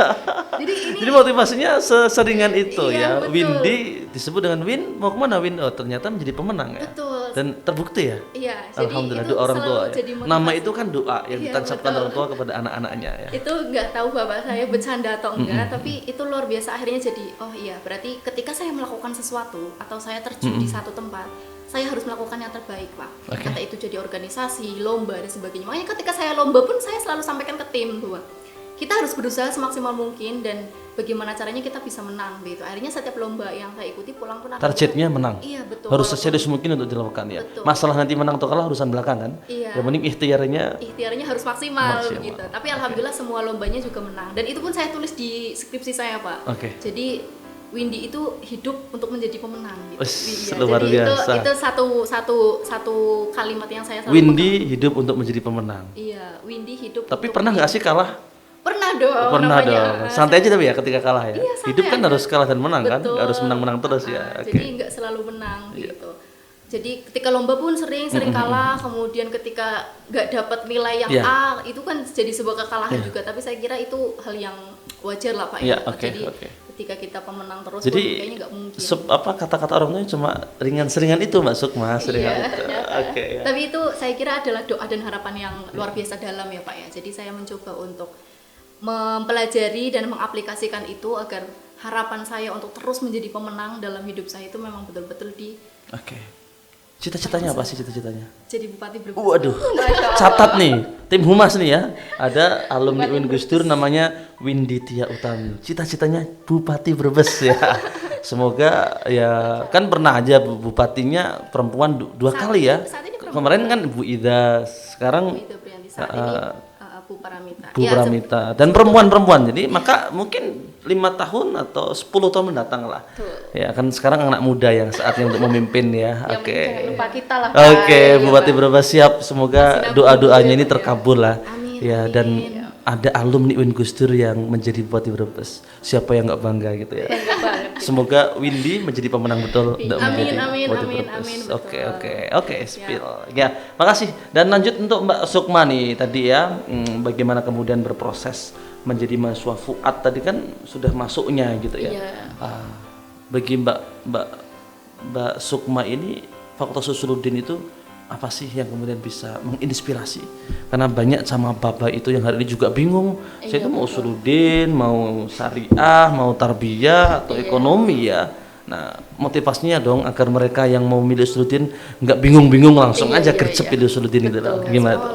Jadi motivasinya seseringan itu Iya, ya. betul. Windy disebut dengan Win, mau kemana Win? Oh ternyata menjadi pemenang ya. Betul. Dan terbukti ya. Iya, jadi Alhamdulillah, itu doa orang selalu tua ya. jadi motivasi. Nama itu kan doa yang Iya, ditancapkan betul. orang tua kepada anak-anaknya ya. Itu nggak tahu Bapak saya bercanda atau enggak, tapi itu luar biasa. Akhirnya jadi, oh iya, berarti ketika saya melakukan sesuatu atau saya terjun di satu tempat, saya harus melakukan yang terbaik Pak. Oke. Entah itu jadi organisasi, lomba dan sebagainya. Makanya ketika saya lomba pun saya selalu sampaikan ke tim tuh Pak, kita harus berusaha semaksimal mungkin, dan bagaimana caranya kita bisa menang gitu. Akhirnya setiap lomba yang saya ikuti pulang pun Targetnya menang. Iya betul. Harus Walaupun seserius mungkin untuk dilakukan ya. Betul. Masalah nanti menang atau kalah urusan belakangan. Iya. Yang penting ikhtiarnya harus maksimal Maksimal. gitu. Tapi alhamdulillah semua lombanya juga menang, dan itu pun saya tulis di skripsi saya Pak. Oke. Jadi Windy itu hidup untuk menjadi pemenang gitu. Wih, Iya, luar jadi biasa. itu satu kalimat yang saya selalu Windy hidup untuk menjadi pemenang. Iya, Windy hidup. Tapi untuk pernah nggak sih kalah? Pernah dong. Pernah namanya. dong. Santai aja tapi ya ketika kalah ya. Iya, santai Hidup kan aja. harus kalah dan menang kan? Betul. Nggak harus menang-menang terus ya. Oke. Jadi nggak selalu menang gitu. Jadi ketika lomba pun sering kalah, kemudian ketika nggak dapat nilai yang Iya. A, itu kan jadi sebuah kekalahan juga. Tapi saya kira itu hal yang wajar lah Pak. Iya, ya. oke, Jadi oke. ketika kita pemenang terus Jadi pun kayaknya nggak mungkin. kata-kata orang tuanya cuma ringan-seringan itu Mbak Sukma, seringan Iya, itu. ternyata. Oke ya. Tapi itu saya kira adalah doa dan harapan yang luar biasa dalam ya Pak ya. Jadi saya mencoba untuk mempelajari dan mengaplikasikan itu agar harapan saya untuk terus menjadi pemenang dalam hidup saya itu memang betul-betul Oke. Cita-citanya apa sih cita-citanya? jadi bupati Brebes. Waduh. Catat nih, tim Humas nih ya. Ada alumni Win Gus Dur namanya Windy Tia Utami. Cita-citanya Bupati Brebes ya. Semoga ya, kan pernah aja bupatinya perempuan dua kali ya. saat ini perempuan. Kemarin kan Bu Ida, sekarang Itu Prianti saat ini Bu Paramita. Bu Pramita, dan perempuan-perempuan. Jadi maka mungkin 5 tahun atau 10 tahun mendatang lah. Ya kan sekarang anak muda yang saatnya untuk memimpin ya. Yang Oke. jangan lupa kita lah. Oke, Bupati Brebes siap. Semoga doa-doanya ini terkabul lah. Amin, Ya, dan ada alumni Win Gus Dur yang menjadi Bupati Brebes. Siapa yang nggak bangga gitu ya. Semoga Windy menjadi pemenang betul untuk menjadi amin, Bupati amin, Brebes. amin, Oke, betul. oke, spill. Ya, makasih. Dan lanjut untuk Mbak Sukma nih tadi ya, bagaimana kemudian berproses menjadi mahasiswa Fuad tadi kan sudah masuknya gitu ya. Iya. Bagi Mbak Sukma ini Fakultas Usuluddin itu apa sih yang kemudian bisa menginspirasi? Karena banyak sama Bapak itu yang hari ini juga bingung. Saya itu mau Usuluddin, mau syariah, mau tarbiyah atau ekonomi ya. Nah, motivasinya dong agar mereka yang mau milih Usuluddin nggak bingung-bingung langsung aja gercep pilih Usuluddin gitu loh. Gimana tuh?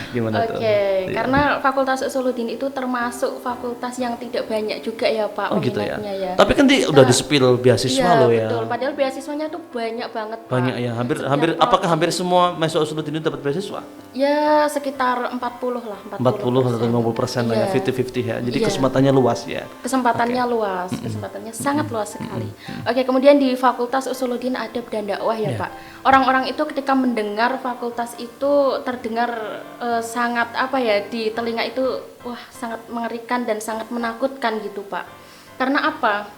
Gimana tuh? Oke, karena Fakultas Usuluddin itu termasuk fakultas yang tidak banyak juga ya Pak Oh gitu ya. peminatnya ya. Tapi kan udah di-spill beasiswa Iya, loh ya. betul. Padahal beasiswanya tuh banyak banget Pak. Banyak ya. Setiap Apakah hampir semua mahasiswa Usuluddin itu dapat beasiswa? Ya sekitar 40 lah, 40 atau 50% lah ya, Iya. 50-50 ya. Jadi Iya. kesempatannya luas ya. Kesempatannya luas, kesempatannya sangat luas sekali. Oke, kemudian di Fakultas Usuluddin Adab dan Dakwah ya Pak. Orang-orang itu ketika mendengar fakultas itu terdengar sangat apa ya, di telinga itu wah sangat mengerikan dan sangat menakutkan gitu Pak. Karena apa?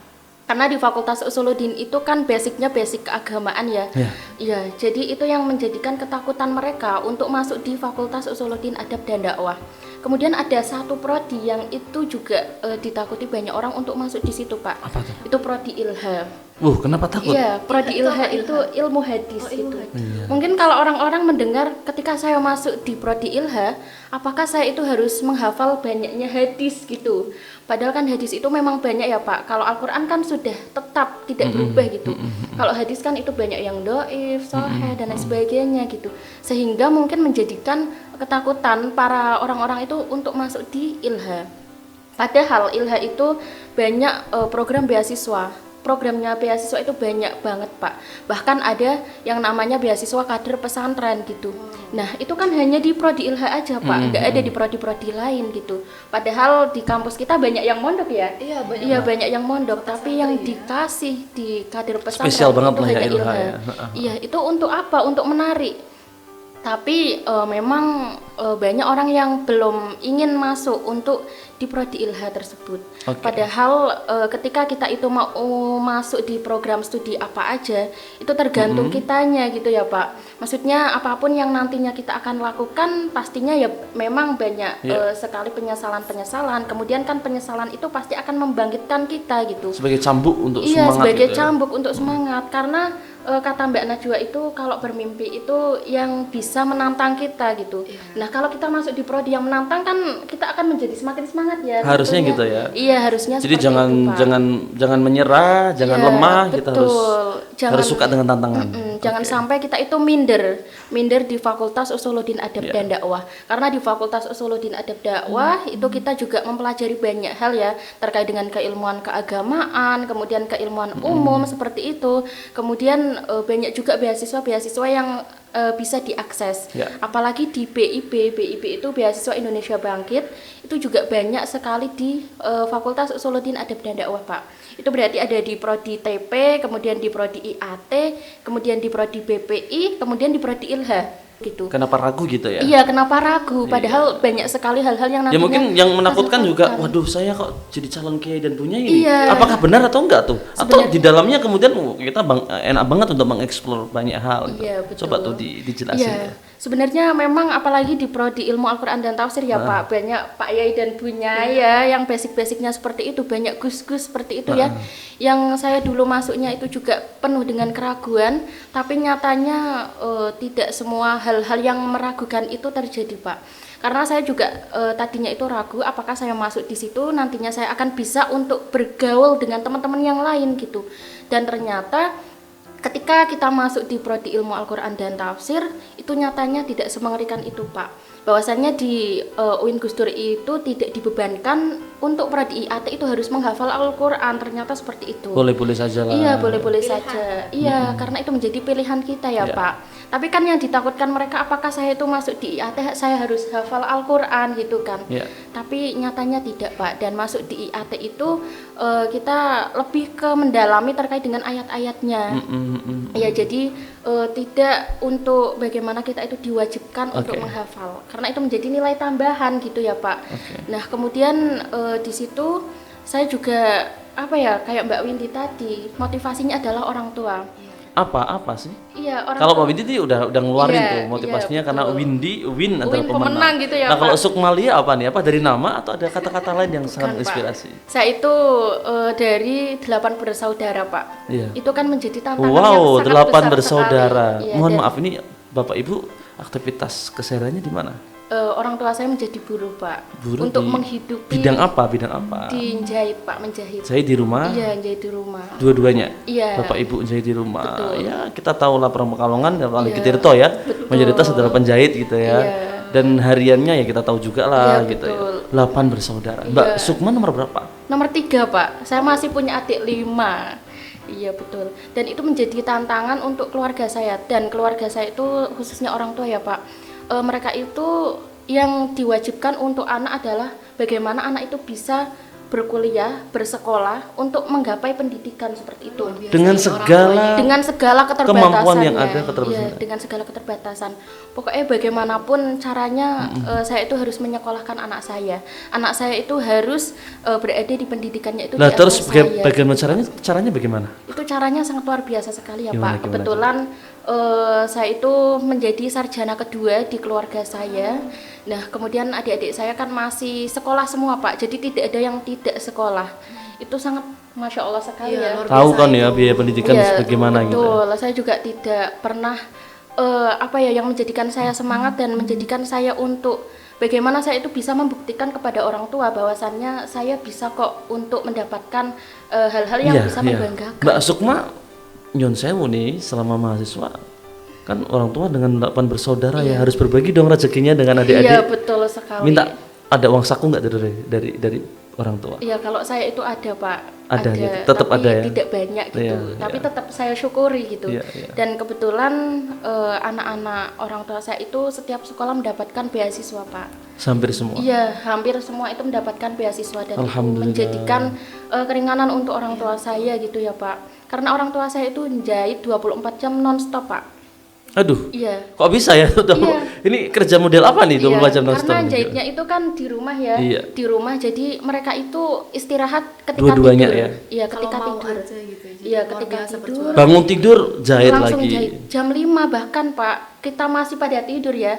Karena di Fakultas Usuluddin itu kan basicnya basic keagamaan ya. Iya. Iya, jadi itu yang menjadikan ketakutan mereka untuk masuk di Fakultas Usuluddin Adab dan Dakwah. Kemudian ada satu prodi yang itu juga ditakuti banyak orang untuk masuk di situ, Pak. Apa tuh? Itu prodi Ilha. Kenapa takut? Iya, prodi Itu Ilha apa itu ilmu hadis ilmu itu. hadis. Iya. Mungkin kalau orang-orang mendengar ketika saya masuk di prodi Ilha, apakah saya itu harus menghafal banyaknya hadis gitu? Padahal kan hadis itu memang banyak ya Pak. Kalau Al-Quran kan sudah tetap tidak berubah gitu. Kalau hadis kan itu banyak yang doif, sahih dan lain sebagainya gitu. Sehingga mungkin menjadikan ketakutan para orang-orang itu untuk masuk di Ilha. Padahal Ilha itu banyak program beasiswa. Programnya beasiswa itu banyak banget Pak. Bahkan ada yang namanya beasiswa kader pesantren gitu. Nah itu kan hanya di prodi Ilha aja Pak, nggak ada di prodi-prodi lain gitu. Padahal di kampus kita banyak yang mondok ya. Iya, banyak. Iya banyak yang mondok, tapi yang dikasih di kader pesantren Spesial banget itu lah ya hanya Ilha Ilha. ya. Iya itu untuk apa? Untuk menarik. Tapi memang banyak orang yang belum ingin masuk untuk di prodi Ilha tersebut. Oke. Padahal ketika kita itu mau masuk di program studi apa aja, itu tergantung kitanya gitu ya Pak. Maksudnya apapun yang nantinya kita akan lakukan, pastinya ya memang banyak sekali penyesalan-penyesalan. Kemudian kan penyesalan itu pasti akan membangkitkan kita gitu. Sebagai cambuk untuk Iya, semangat sebagai gitu ya. cambuk untuk semangat. Karena kata Mbak Najwa itu kalau bermimpi itu yang bisa menantang kita gitu. Nah kalau kita masuk di prodi yang menantang kan kita akan menjadi semakin semangat ya. Harusnya tentunya. gitu ya. Iya harusnya. Jadi seperti jangan itu, Pak. jangan menyerah, jangan Iya, lemah, kita betul. harus suka dengan tantangan. Jangan sampai kita itu minder di Fakultas Usuluddin Adab dan Dakwah. Karena di Fakultas Usuluddin Adab Dakwah itu kita juga mempelajari banyak hal ya terkait dengan keilmuan keagamaan, kemudian keilmuan umum seperti itu. Kemudian banyak juga beasiswa-beasiswa yang bisa diakses. Ya. Apalagi di BIP itu beasiswa Indonesia Bangkit itu juga banyak sekali di Fakultas Usuluddin Adab dan Dakwah Pak. Itu berarti ada di prodi TP, kemudian di prodi IAT, kemudian di prodi BPI, kemudian di prodi Ilha gitu. Kenapa ragu gitu ya? Iya, kenapa ragu? Padahal banyak sekali hal-hal yang Ya nantinya mungkin yang menakutkan kita juga, lakukan. waduh saya kok jadi calon kiai dan punya ini. Iya. Apakah benar atau enggak tuh? Atau di dalamnya kemudian kita enak banget untuk mengeksplor banyak hal. Gitu. Iya, betul. Coba tuh dijelasin Iya. ya. Sebenarnya memang apalagi di prodi ilmu Al-Quran dan Tafsir ya Pak, banyak Pak Yai dan Bu Nyai ya yang basic-basicnya seperti itu, banyak gus-gus seperti itu ya. Yang saya dulu masuknya itu juga penuh dengan keraguan, tapi nyatanya tidak semua hal-hal yang meragukan itu terjadi Pak. Karena saya juga tadinya itu ragu apakah saya masuk di situ nantinya saya akan bisa untuk bergaul dengan teman-teman yang lain gitu. Dan ternyata ketika kita masuk di prodi ilmu Al-Quran dan Tafsir itu nyatanya tidak semengerikan itu Pak. Bahwasannya di UIN Gus Dur itu tidak dibebankan untuk prodi IAT itu harus menghafal Al-Quran, ternyata seperti itu. Boleh-boleh saja lah. Iya boleh-boleh saja. Iya karena itu menjadi pilihan kita ya Iya. Pak. Tapi kan yang ditakutkan mereka apakah saya itu masuk di IAT saya harus hafal Al-Quran gitu kan. Iya. Tapi nyatanya tidak Pak. Dan masuk di IAT itu kita lebih ke mendalami terkait dengan ayat-ayatnya. Ya jadi tidak untuk bagaimana kita itu diwajibkan untuk menghafal. Karena itu menjadi nilai tambahan gitu ya Pak. Nah kemudian di situ saya juga apa ya kayak Mbak Windy tadi motivasinya adalah orang tua. Apa sih? Iya orang Kalau tua. Mbak Windy tuh udah ngeluarin Iya, tuh motivasinya iya, karena betul. Win adalah Win pemenang gitu ya, Nah kalau Pak. Sukmalia apa nih? Apa dari nama atau ada kata-kata lain yang sangat Bukan, Pak. inspirasi? Saya itu dari 8 bersaudara Pak. Iya. Itu kan menjadi tantangan yang Wow, sangat 8 besar bersaudara. sekali. Iya, Mohon dan, maaf ini Bapak Ibu aktivitas kesehariannya di mana? orang tua saya menjadi buruh Pak. Buruh untuk di menghidupi Bidang apa? Bidang apa? di jahit Pak, menjahit. Saya di rumah. Iya, menjahit di rumah. Dua-duanya. Iya. Bapak Ibu menjahit di rumah. Betul. Ya, kita tahu lah Pekalongan dan Wali Iya, Tirto ya. betul. Mayoritas adalah penjahit gitu ya. Iya. Dan hariannya ya kita tahu juga lah Iya, gitu betul. ya. 8 bersaudara. Mbak Iya. Sukma nomor berapa? Nomor 3 Pak, saya masih punya adik 5. Iya betul. Dan itu menjadi tantangan untuk keluarga saya. Dan keluarga saya itu khususnya orang tua ya Pak. Mereka itu yang diwajibkan untuk anak adalah bagaimana anak itu bisa berkuliah, bersekolah untuk menggapai pendidikan seperti itu. Dengan Segala keterbatasan kemampuan yang ada, Iya, dengan segala keterbatasan. Pokoknya bagaimanapun caranya saya itu harus menyekolahkan anak saya. Anak saya itu harus berada di pendidikannya itu Nah, di terus atas saya. bagaimana caranya bagaimana? Itu caranya sangat luar biasa sekali ya Gimana, Pak. Kebetulan saya itu menjadi sarjana kedua di keluarga saya. Nah, kemudian adik-adik saya kan masih sekolah semua Pak. Jadi tidak ada yang tidak sekolah. Itu sangat Masya Allah sekali Iya, ya. luar Tahu biasa kan ya itu. biaya pendidikan Iya, bagaimana gitu. betul. Saya juga tidak pernah yang menjadikan saya semangat dan menjadikan saya untuk bagaimana saya itu bisa membuktikan kepada orang tua bahwasannya saya bisa kok untuk mendapatkan hal-hal yang bisa membanggakan. Mbak Sukma nyun sewu nih selama mahasiswa kan orang tua dengan 8 bersaudara ya harus berbagi dong rezekinya dengan adik-adik. Iya, betul sekali. Minta ada uang saku nggak dari orang tua? Iya, kalau saya itu ada Pak. Ada gitu, tetap tapi ada ya? tidak banyak gitu. Iya, Tapi iya. tetap saya syukuri gitu. Iya, iya. Dan kebetulan anak-anak orang tua saya itu setiap sekolah mendapatkan beasiswa Pak. Hampir semua. Iya, hampir semua itu mendapatkan beasiswa dan itu Alhamdulillah. menjadikan keringanan untuk orang tua saya gitu ya Pak. Karena orang tua saya itu menjahit 24 jam nonstop Pak. Aduh, Iya. kok bisa ya? Ini kerja model apa nih 24 jam non-stop? Karena jahitnya itu kan di rumah ya, Iya. di rumah. Jadi mereka itu istirahat ketika Dua-duanya tidur. ya? Iya, Kalau ketika mau tidur. aja gitu. Jadi Iya, luar ketika biasa tidur. perjuangan. Bangun tidur jahit Langsung lagi. jahit. Jam 5 bahkan Pak, kita masih pada tidur ya.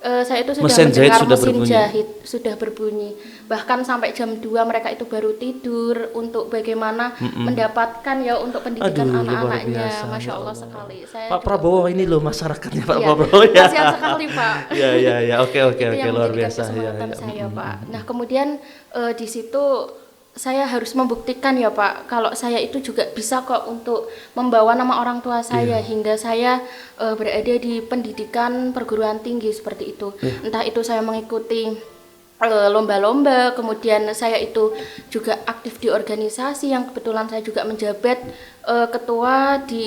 Saya itu sudah Mesin jahit mendengar sudah mesin berbunyi. jahit sudah berbunyi. Bahkan sampai jam 2 mereka itu baru tidur untuk bagaimana mendapatkan ya untuk pendidikan Aduh, luar anak-anaknya. biasa, Masya ya Allah Allah. sekali. Saya Pak juga- Prabowo ini loh masyarakatnya Pak Iya, Prabowo ya. kasihan sekali Pak. Ya, oke Itu yang luar menjadikan biasa ya. kesemangan saya Pak. Nah kemudian di situ saya harus membuktikan ya Pak kalau saya itu juga bisa kok untuk membawa nama orang tua saya hingga saya berada di pendidikan perguruan tinggi seperti itu. Entah itu saya mengikuti lomba-lomba, kemudian saya itu juga aktif di organisasi yang kebetulan saya juga menjabat ketua di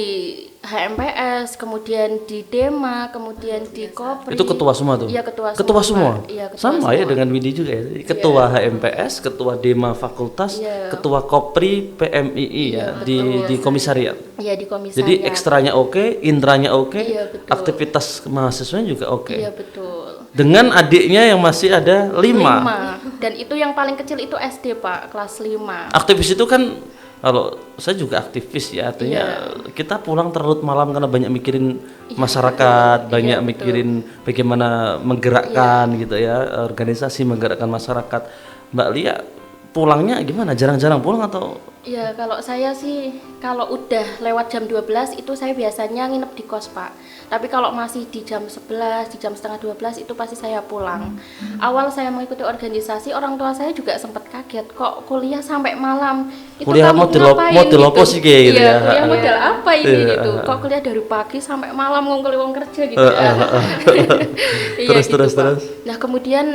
HMPS, kemudian di Dema, kemudian di Kopri. Itu ketua semua tuh? Iya, ketua semua. Pak. Iya, ketua Sama ya semua. dengan Widi juga ya. Ketua HMPS, ketua Dema Fakultas, Iya. ketua Kopri PMII ya di komisariat. Iya, di komisariat. Jadi ekstranya oke, intranya oke, Iya, betul. aktivitas mahasiswanya juga oke. Iya, betul. Dengan adiknya yang masih ada 5. Dan itu yang paling kecil itu SD Pak, kelas 5. Aktivis itu kan kalau saya juga aktivis ya, artinya kita pulang terlalu malam karena banyak mikirin masyarakat, banyak betul. mikirin bagaimana menggerakkan gitu ya, organisasi menggerakkan masyarakat. Mbak Lia pulangnya gimana? Jarang-jarang pulang atau? Iya, kalau saya sih kalau udah lewat jam 12 itu saya biasanya nginep di kos Pak. Tapi kalau masih di jam 11, di jam setengah 12 itu pasti saya pulang. Awal saya mengikuti organisasi, orang tua saya juga sempat kaget, kok kuliah sampai malam. Itu Kuliah kamu model ngapain model apa sih kayak gitu Iya, ya? kuliah model apa ini Iya. gitu. Kok kuliah dari pagi sampai malam ngumpul uang kerja gitu ya. Iya, Terus, gitu, terus, Pak. terus. Nah, kemudian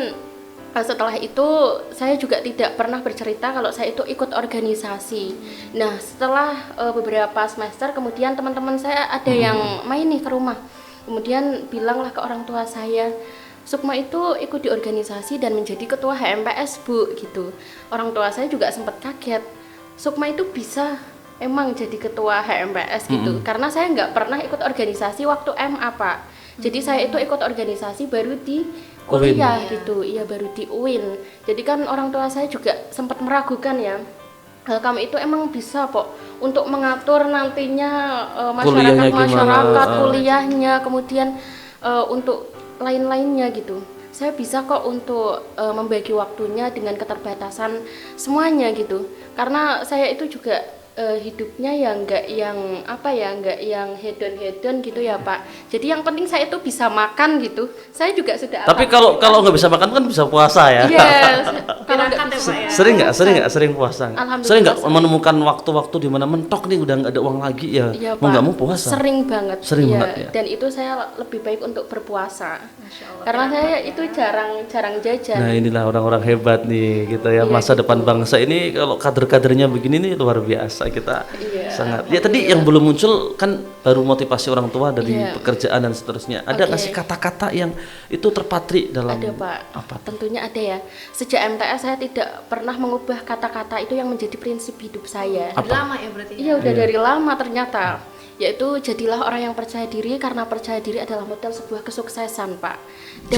setelah itu saya juga tidak pernah bercerita kalau saya itu ikut organisasi. Nah, setelah beberapa semester kemudian teman-teman saya ada yang main nih ke rumah. Kemudian bilanglah ke orang tua saya, Sukma itu ikut di organisasi dan menjadi ketua HMPS Bu gitu. Orang tua saya juga sempat kaget. Sukma itu bisa emang jadi ketua HMPS gitu. Karena saya nggak pernah ikut organisasi waktu MA Pak. Jadi saya itu ikut organisasi baru di kuliah gitu, iya baru di UIN. Jadi kan orang tua saya juga sempat meragukan ya, kamu itu emang bisa kok untuk mengatur nantinya Kuliahnya masyarakat gimana? kuliahnya, kemudian untuk lain-lainnya gitu. Saya bisa kok untuk membagi waktunya dengan keterbatasan semuanya gitu. Karena saya itu juga hidupnya ya nggak yang hedon gitu ya Pak. Jadi yang penting saya itu bisa makan gitu. Saya juga sudah Tapi kalau nggak bisa makan kan bisa puasa ya. Iya, kalau nggak Tirakat ya, bisa. Pak, ya? Sering puasa. Alhamdulillah, Sering nggak sering. menemukan waktu-waktu di mana mentok nih udah nggak ada uang lagi ya. Iya, Mau nggak Pak. mau puasa. Sering banget. Sering iya. banget ya. Dan itu saya lebih baik untuk berpuasa. Masya Allah. Karena saya itu jarang jajan. Nah inilah orang-orang hebat nih gitu ya, Iya, masa gitu. depan bangsa ini kalau kader-kadernya begini nih luar biasa kita Iya, sangat. Ya tadi yang belum muncul kan baru motivasi orang tua dari Iya. pekerjaan dan seterusnya. Ada nggak Oke. sih kata-kata yang itu terpatri dalam Ada Pak, apa? tentunya ada ya. Sejak MTS saya tidak pernah pernah mengubah kata-kata itu yang menjadi prinsip hidup saya. Udah lama ya berarti. Iya, udah Iya. dari lama ternyata. Yaitu jadilah orang yang percaya diri, karena percaya diri adalah modal sebuah kesuksesan, Pak. Dan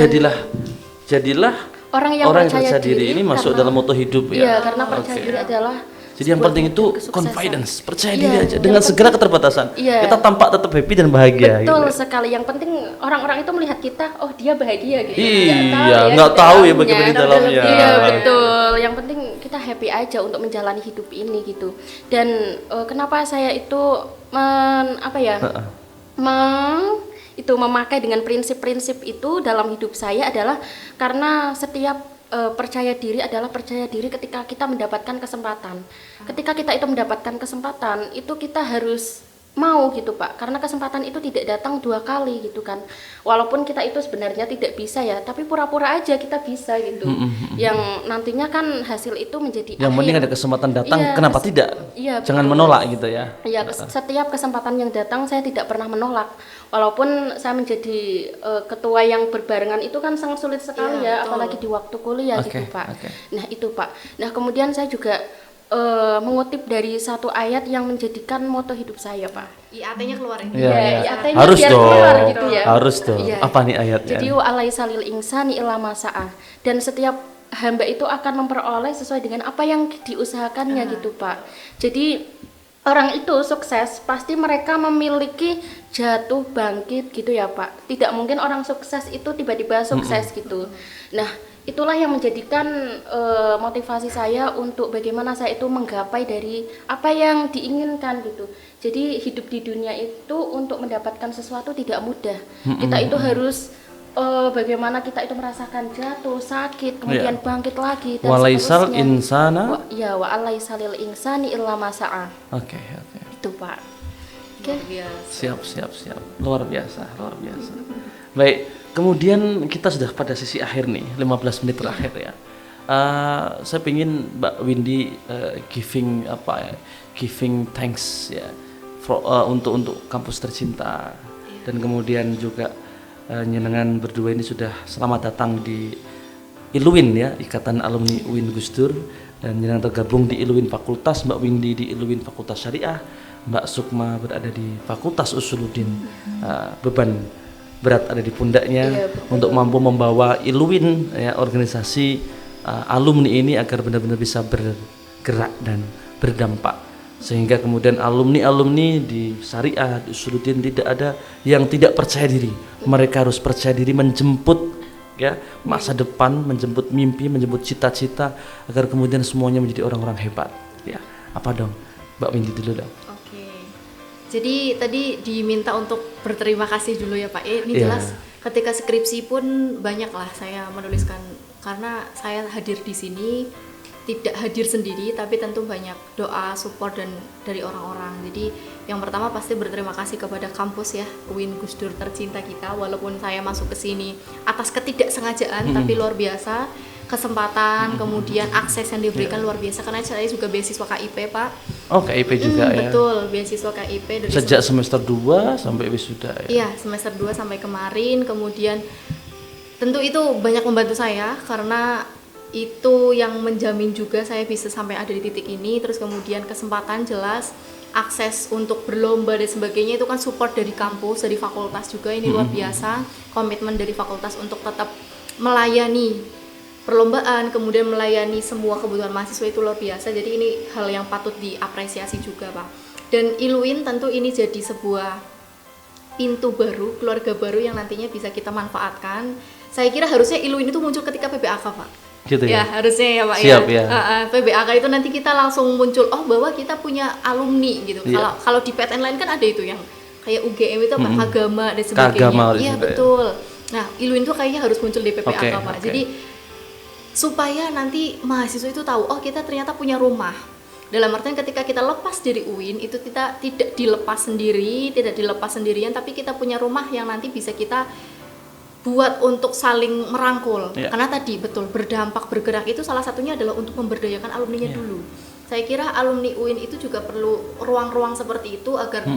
Jadilah orang yang percaya diri ini masuk karena- dalam moto hidup ya. Iya, karena percaya Oke. diri adalah Jadi yang sebuah penting itu kesuksesan. confidence, percaya Iya, diri aja yang dengan penting- segala keterbatasan. Iya. Kita tampak tetap happy dan bahagia. Betul gitu. sekali. Yang penting orang-orang itu melihat kita, oh dia bahagia gitu. Iya, Nggak nggak tahu ya dalamnya. bagaimana di dalamnya. Iya, betul. Yang penting kita happy aja untuk menjalani hidup ini gitu. Dan kenapa saya itu memakai dengan prinsip-prinsip itu dalam hidup saya adalah karena setiap percaya diri adalah percaya diri ketika kita mendapatkan kesempatan. Ketika kita itu mendapatkan kesempatan, itu kita harus mau gitu Pak, karena kesempatan itu tidak datang 2 kali gitu kan. Walaupun kita itu sebenarnya tidak bisa ya, tapi pura-pura aja kita bisa gitu. Yang nantinya kan hasil itu menjadi Yang penting akhir. ada kesempatan datang, Iya, kenapa tidak? iya, Jangan betul. menolak gitu ya. Ya, setiap kesempatan yang datang saya tidak pernah menolak. Walaupun saya menjadi ketua yang berbarengan itu kan sangat sulit sekali Iya, ya, betul. apalagi di waktu kuliah Oke, gitu Pak. oke. Nah itu Pak. Nah kemudian saya juga mengutip dari satu ayat yang menjadikan moto hidup saya Pak. IAT-nya keluar ini. Iya, Iya, iya. IAT-nya Harus biar dong. keluar gitu ya. Harus dong. Iya. Apa nih ayatnya? Jadi wa alaisalil insani illa masa'ah. Dan setiap hamba itu akan memperoleh sesuai dengan apa yang diusahakannya gitu Pak. Jadi orang itu sukses pasti mereka memiliki jatuh bangkit gitu ya Pak. Tidak mungkin orang sukses itu tiba-tiba sukses gitu. Nah itulah yang menjadikan motivasi saya untuk bagaimana saya itu menggapai dari apa yang diinginkan gitu. Jadi hidup di dunia itu untuk mendapatkan sesuatu tidak mudah. Kita itu harus bagaimana kita itu merasakan jatuh, sakit, kemudian bangkit lagi dan Walaisal seterusnya. insana. Wa alaisalil insani illa masa'a. Oke, oke. Itu Pak. Oke. Luar biasa. Siap. Luar biasa. Baik, kemudian kita sudah pada sisi akhir nih, 15 menit terakhir ya. Saya ingin Mbak Windy giving thanks ya untuk kampus tercinta, dan kemudian juga nyenengan berdua ini sudah selamat datang di ILUIN ya, Ikatan Alumni UIN Gus Dur, dan yang tergabung di ILUIN Fakultas, Mbak Windy di ILUIN Fakultas Syariah, Mbak Sukma berada di Fakultas Usuluddin. Beban berat ada di pundaknya untuk mampu membawa ILUIN ya, organisasi alumni ini agar benar-benar bisa bergerak dan berdampak, sehingga kemudian alumni di Syariah, di Usuluddin tidak ada yang tidak percaya diri. Mereka harus percaya diri menjemput ya masa depan, menjemput mimpi, menjemput cita-cita, agar kemudian semuanya menjadi orang-orang hebat ya. Apa dong Mbak Windy dulu dong. Oke. Jadi tadi diminta untuk berterima kasih dulu ya Pak. Ini Iya. jelas ketika skripsi pun banyak lah saya menuliskan, karena saya hadir di sini tidak hadir sendiri, tapi tentu banyak doa, support dan dari orang-orang. Jadi yang pertama pasti berterima kasih kepada kampus ya, UIN Gus Dur tercinta kita. Walaupun saya masuk ke sini atas ketidaksengajaan, tapi luar biasa kesempatan, kemudian akses yang diberikan luar biasa, karena saya juga beasiswa KIP Pak. Oh, KIP juga ya. Betul, beasiswa KIP dari Sejak semester 2 sampai wisuda ya. Iya, semester 2 sampai kemarin. Kemudian tentu itu banyak membantu saya, karena itu yang menjamin juga saya bisa sampai ada di titik ini. Terus kemudian kesempatan jelas, akses untuk berlomba dan sebagainya itu kan support dari kampus, dari fakultas juga. Ini luar biasa, komitmen dari fakultas untuk tetap melayani perlombaan, kemudian melayani semua kebutuhan mahasiswa itu luar biasa. Jadi ini hal yang patut diapresiasi juga Pak. Dan ILUIN tentu ini jadi sebuah pintu baru, keluarga baru yang nantinya bisa kita manfaatkan. Saya kira harusnya ILUIN itu muncul ketika PBAK Pak. Gitu Ya ya. harusnya ya Pak. Siap, ya. PBAK itu nanti kita langsung muncul, oh bahwa kita punya alumni gitu. Iya. Kalau di PTN lain kan ada itu yang kayak UGM itu apa, agama dan sebagainya. Keagama Iya juga ya. betul. Nah ILUIN itu kayaknya harus muncul di PBAK Oke, Pak. oke. Jadi supaya nanti mahasiswa itu tahu, oh kita ternyata punya rumah. Dalam artian ketika kita lepas dari UIN itu kita tidak dilepas sendiri, tidak dilepas sendirian, tapi kita punya rumah yang nanti bisa kita buat untuk saling merangkul. Ya. Karena tadi betul berdampak bergerak itu salah satunya adalah untuk memberdayakan alumninya dulu. Saya kira alumni UIN itu juga perlu ruang-ruang seperti itu agar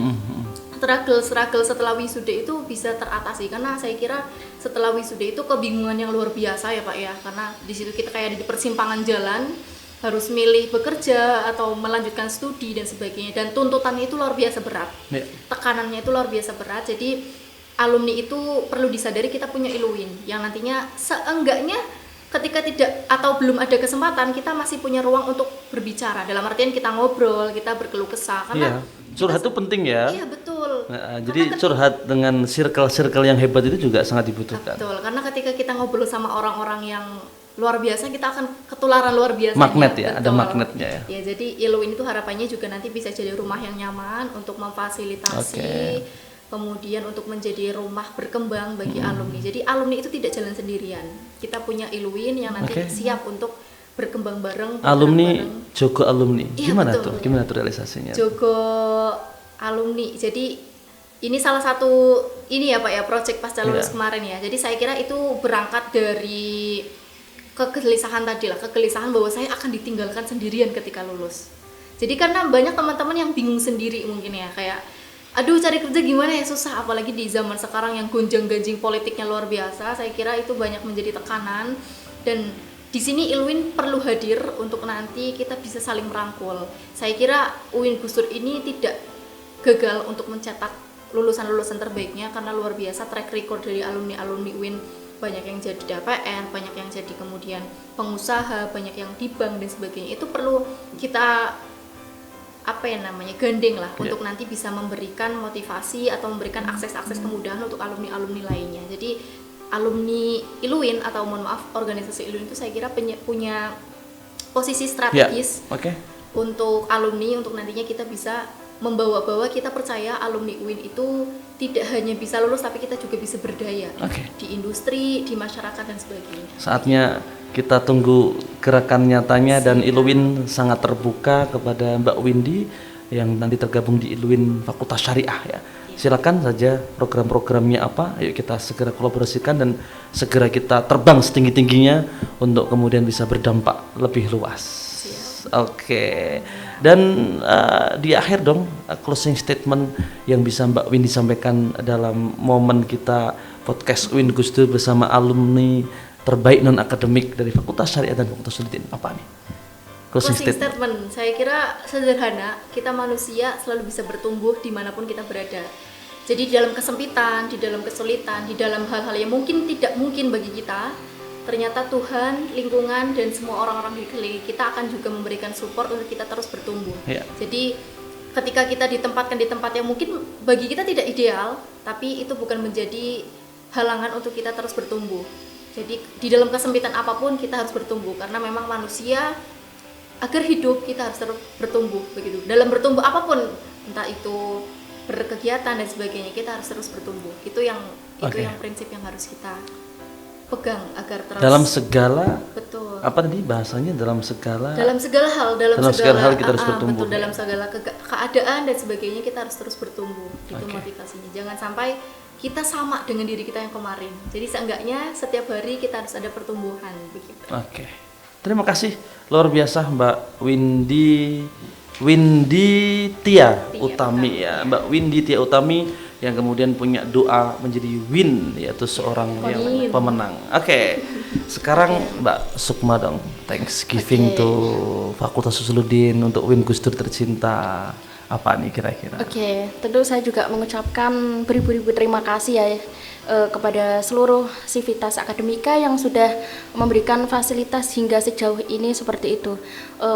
struggle setelah wisuda itu bisa teratasi, karena saya kira setelah wisuda itu kebingungan yang luar biasa ya Pak ya, karena di situ kita kayak di persimpangan jalan, harus milih bekerja atau melanjutkan studi dan sebagainya, dan tuntutannya itu luar biasa berat, tekanannya itu luar biasa berat. Jadi alumni itu perlu disadari kita punya Iluwin yang nantinya seenggaknya ketika tidak atau belum ada kesempatan kita masih punya ruang untuk berbicara, dalam artian kita ngobrol, kita berkeluh kesah, karena curhat itu penting ya. Iya betul. Jadi curhat dengan circle yang hebat itu juga sangat dibutuhkan. Betul, karena ketika kita ngobrol sama orang-orang yang luar biasa, kita akan ketularan luar biasa. Magnet ya, ada magnetnya ya. Ya, jadi Iluwin itu harapannya juga nanti bisa jadi rumah yang nyaman untuk memfasilitasi, kemudian untuk menjadi rumah berkembang bagi alumni. Jadi alumni itu tidak jalan sendirian. Kita punya Iluwin yang nanti siap untuk berkembang bareng. Alumni Jogo alumni. Iya, Gimana betul. tuh? Gimana tuh realisasinya? Jogo alumni. Jadi ini salah satu ini ya Pak ya, project pasca lulus kemarin ya. Jadi saya kira itu berangkat dari kegelisahan tadi lah, kegelisahan bahwa saya akan ditinggalkan sendirian ketika lulus. Jadi karena banyak teman-teman yang bingung sendiri mungkin ya, kayak aduh cari kerja gimana ya, susah, apalagi di zaman sekarang yang gonjang-ganjing politiknya luar biasa. Saya kira itu banyak menjadi tekanan, dan di sini Iluwin perlu hadir untuk nanti kita bisa saling merangkul. Saya kira UIN Gus Dur ini tidak gagal untuk mencetak lulusan-lulusan terbaiknya, karena luar biasa track record dari alumni-alumni UIN. Banyak yang jadi DPN, banyak yang jadi kemudian pengusaha, banyak yang di bank dan sebagainya. Itu perlu kita gandeng lah untuk nanti bisa memberikan motivasi atau memberikan akses-akses kemudahan untuk alumni-alumni lainnya. Jadi alumni Iluwin atau mohon maaf organisasi Iluwin itu saya kira punya posisi strategis untuk alumni, untuk nantinya kita bisa membawa-bawa. Kita percaya alumni UIN itu tidak hanya bisa lulus, tapi kita juga bisa berdaya di industri, di masyarakat dan sebagainya. Saatnya kita tunggu gerakan nyatanya, dan Iluwin sangat terbuka kepada Mbak Windy yang nanti tergabung di Iluwin Fakultas Syariah ya. Silakan saja program-programnya apa, ayo kita segera kolaborasikan dan segera kita terbang setinggi-tingginya untuk kemudian bisa berdampak lebih luas. Dan di akhir dong closing statement yang bisa Mbak Windy sampaikan dalam momen kita podcast UIN Gus Dur bersama alumni terbaik non akademik dari Fakultas Syariah dan Fakultas Sulutin, apa nih? Closing statement. Saya kira sederhana, kita manusia selalu bisa bertumbuh dimanapun kita berada. Jadi di dalam kesempitan, di dalam kesulitan, di dalam hal-hal yang mungkin tidak mungkin bagi kita, ternyata Tuhan, lingkungan, dan semua orang-orang di sekeliling kita akan juga memberikan support untuk kita terus bertumbuh. Jadi ketika kita ditempatkan di tempat yang mungkin bagi kita tidak ideal, tapi itu bukan menjadi halangan untuk kita terus bertumbuh. Jadi di dalam kesempitan apapun kita harus bertumbuh, karena memang manusia agar hidup kita harus terus bertumbuh begitu. Dalam bertumbuh apapun, entah itu berkegiatan dan sebagainya, kita harus terus bertumbuh. Itu yang prinsip yang harus kita pegang agar terus dalam segala apa tadi bahasanya, dalam segala hal kita harus bertumbuh. Dalam segala keadaan dan sebagainya kita harus terus bertumbuh. Itu motivasinya. Jangan sampai kita sama dengan diri kita yang kemarin. Jadi seenggaknya setiap hari kita harus ada pertumbuhan begitu. Terima kasih luar biasa Mbak Windy Tia Utami ya. Mbak Windy Tia Utami yang kemudian punya doa menjadi win, yaitu seorang yang pemenang. Sekarang Mbak Sukma dong, Thanksgiving to Fakultas Sulutin untuk UIN Gus Dur tercinta. Apa nih kira-kira? Tentu saya juga mengucapkan beribu-ribu terima kasih ya kepada seluruh sivitas akademika yang sudah memberikan fasilitas hingga sejauh ini seperti itu.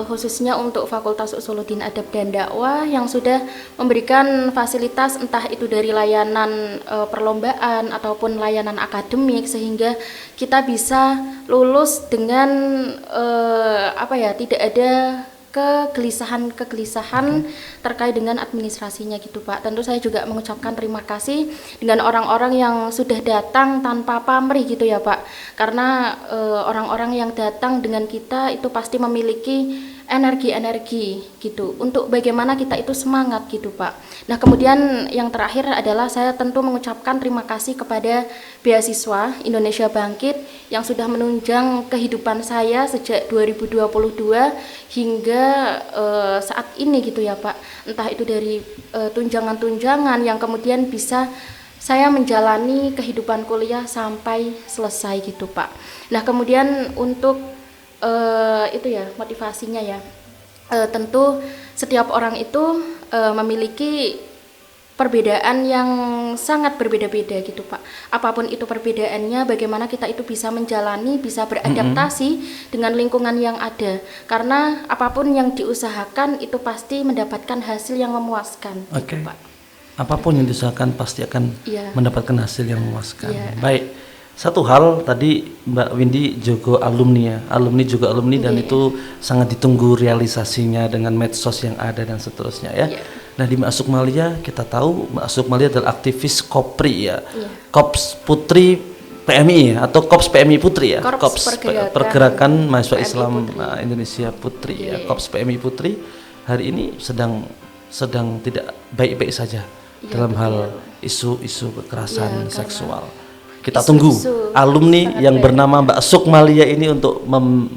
Khususnya untuk Fakultas Usuluddin Adab dan Dakwah yang sudah memberikan fasilitas entah itu dari layanan perlombaan ataupun layanan akademik, sehingga kita bisa lulus dengan tidak ada kegelisahan terkait dengan administrasinya gitu Pak. Tentu saya juga mengucapkan terima kasih dengan orang-orang yang sudah datang tanpa pamrih gitu ya Pak, karena orang-orang yang datang dengan kita itu pasti memiliki energi gitu untuk bagaimana kita itu semangat gitu Pak. Nah kemudian yang terakhir adalah saya tentu mengucapkan terima kasih kepada beasiswa Indonesia Bangkit yang sudah menunjang kehidupan saya sejak 2022 hingga saat ini gitu ya Pak. Entah itu dari tunjangan-tunjangan yang kemudian bisa saya menjalani kehidupan kuliah sampai selesai gitu Pak. Nah kemudian untuk itu ya motivasinya ya. Tentu setiap orang itu memiliki perbedaan yang sangat berbeda-beda gitu Pak. Apapun itu perbedaannya, bagaimana kita itu bisa menjalani, bisa beradaptasi dengan lingkungan yang ada. Karena apapun yang diusahakan itu pasti mendapatkan hasil yang memuaskan. Oke. Gitu, Pak. Apapun yang diusahakan pasti akan Iya. mendapatkan hasil yang memuaskan. Iya. Baik. Satu hal tadi Mbak Windy juga alumni ya, alumni juga alumni dan Iya. itu sangat ditunggu realisasinya dengan medsos yang ada dan seterusnya ya. Iya. Nah di Mbak Sukmalia kita tahu Mbak Sukmalia adalah aktivis Kopri ya, Iya. Kops Putri PMI ya, atau Kops PMI Putri ya, Korps Pergerakan Mahasiswa PMI Islam Putri. Indonesia Putri ya, Iya. Kops PMI Putri hari ini sedang tidak baik-baik saja Iya, dalam betul. hal isu-isu kekerasan Iya, karena seksual. Kita isu-isu tunggu alumni sangat yang baik. bernama Mbak Sukmalia ini untuk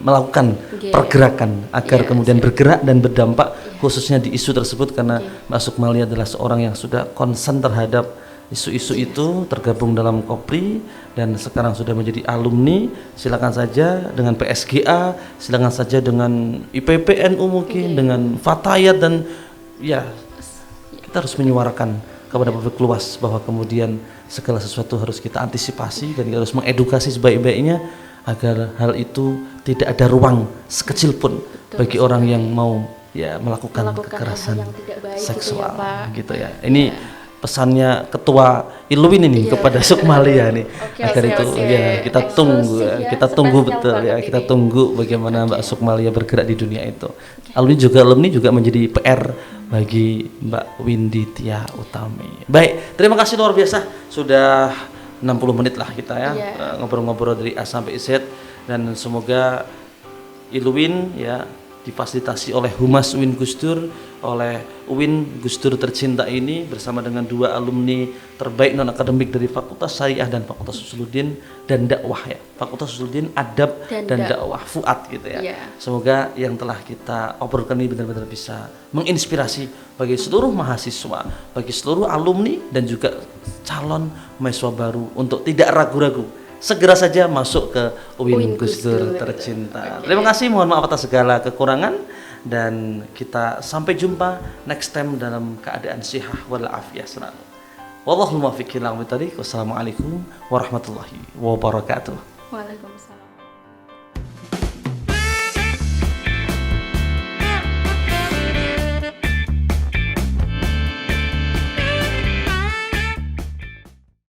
melakukan Iya. pergerakan agar Iya, kemudian bergerak dan berdampak khususnya di isu tersebut karena Iya. Mbak Sukmalia adalah seorang yang sudah concern terhadap isu-isu itu, tergabung dalam Kopri dan sekarang sudah menjadi alumni. Silakan saja dengan PSGA, silakan saja dengan IPPNU mungkin, dengan Fatayat dan ya kita harus menyuarakan kepada publik luas bahwa kemudian segala sesuatu harus kita antisipasi dan kita harus mengedukasi sebaik-baiknya agar hal itu tidak ada ruang sekecil pun bagi orang yang mau ya melakukan kekerasan hal-hal yang tidak baik seksual gitu ya, Pak. gitu ya. Ini pesannya Ketua Iluwin ini Iya. kepada Sukmalia nih Oke, agar oke, itu oke. ya kita tunggu Eksklusif ya, kita tunggu spesial betul ya banget kita ini. tunggu bagaimana Mbak Sukmalia bergerak di dunia itu. Alumni juga menjadi PR bagi Mbak Windy Tia Utami. Baik, terima kasih luar biasa sudah 60 menit lah kita ya Iya. ngobrol-ngobrol dari A sampai Z dan semoga Iluwin ya difasilitasi oleh Humas UIN Gusdur, oleh UIN Gusdur tercinta ini bersama dengan dua alumni terbaik non akademik dari Fakultas Syariah dan Fakultas Usuluddin dan Dakwah ya. Fakultas Usuluddin Adab dan Dakwah Fuad gitu ya. Iya. Semoga yang telah kita obrolkan ini benar-benar bisa menginspirasi bagi seluruh mahasiswa, bagi seluruh alumni dan juga calon mahasiswa baru untuk tidak ragu-ragu segera saja masuk ke UIN Gusdur tercinta. Terima kasih, mohon maaf atas segala kekurangan dan kita sampai jumpa next time dalam keadaan sihah wal afiyah selalu. Wallahul muwaffiq ila aqwamit thoriq. Wassalamualaikum warahmatullahi wabarakatuh. Waalaikumsalam.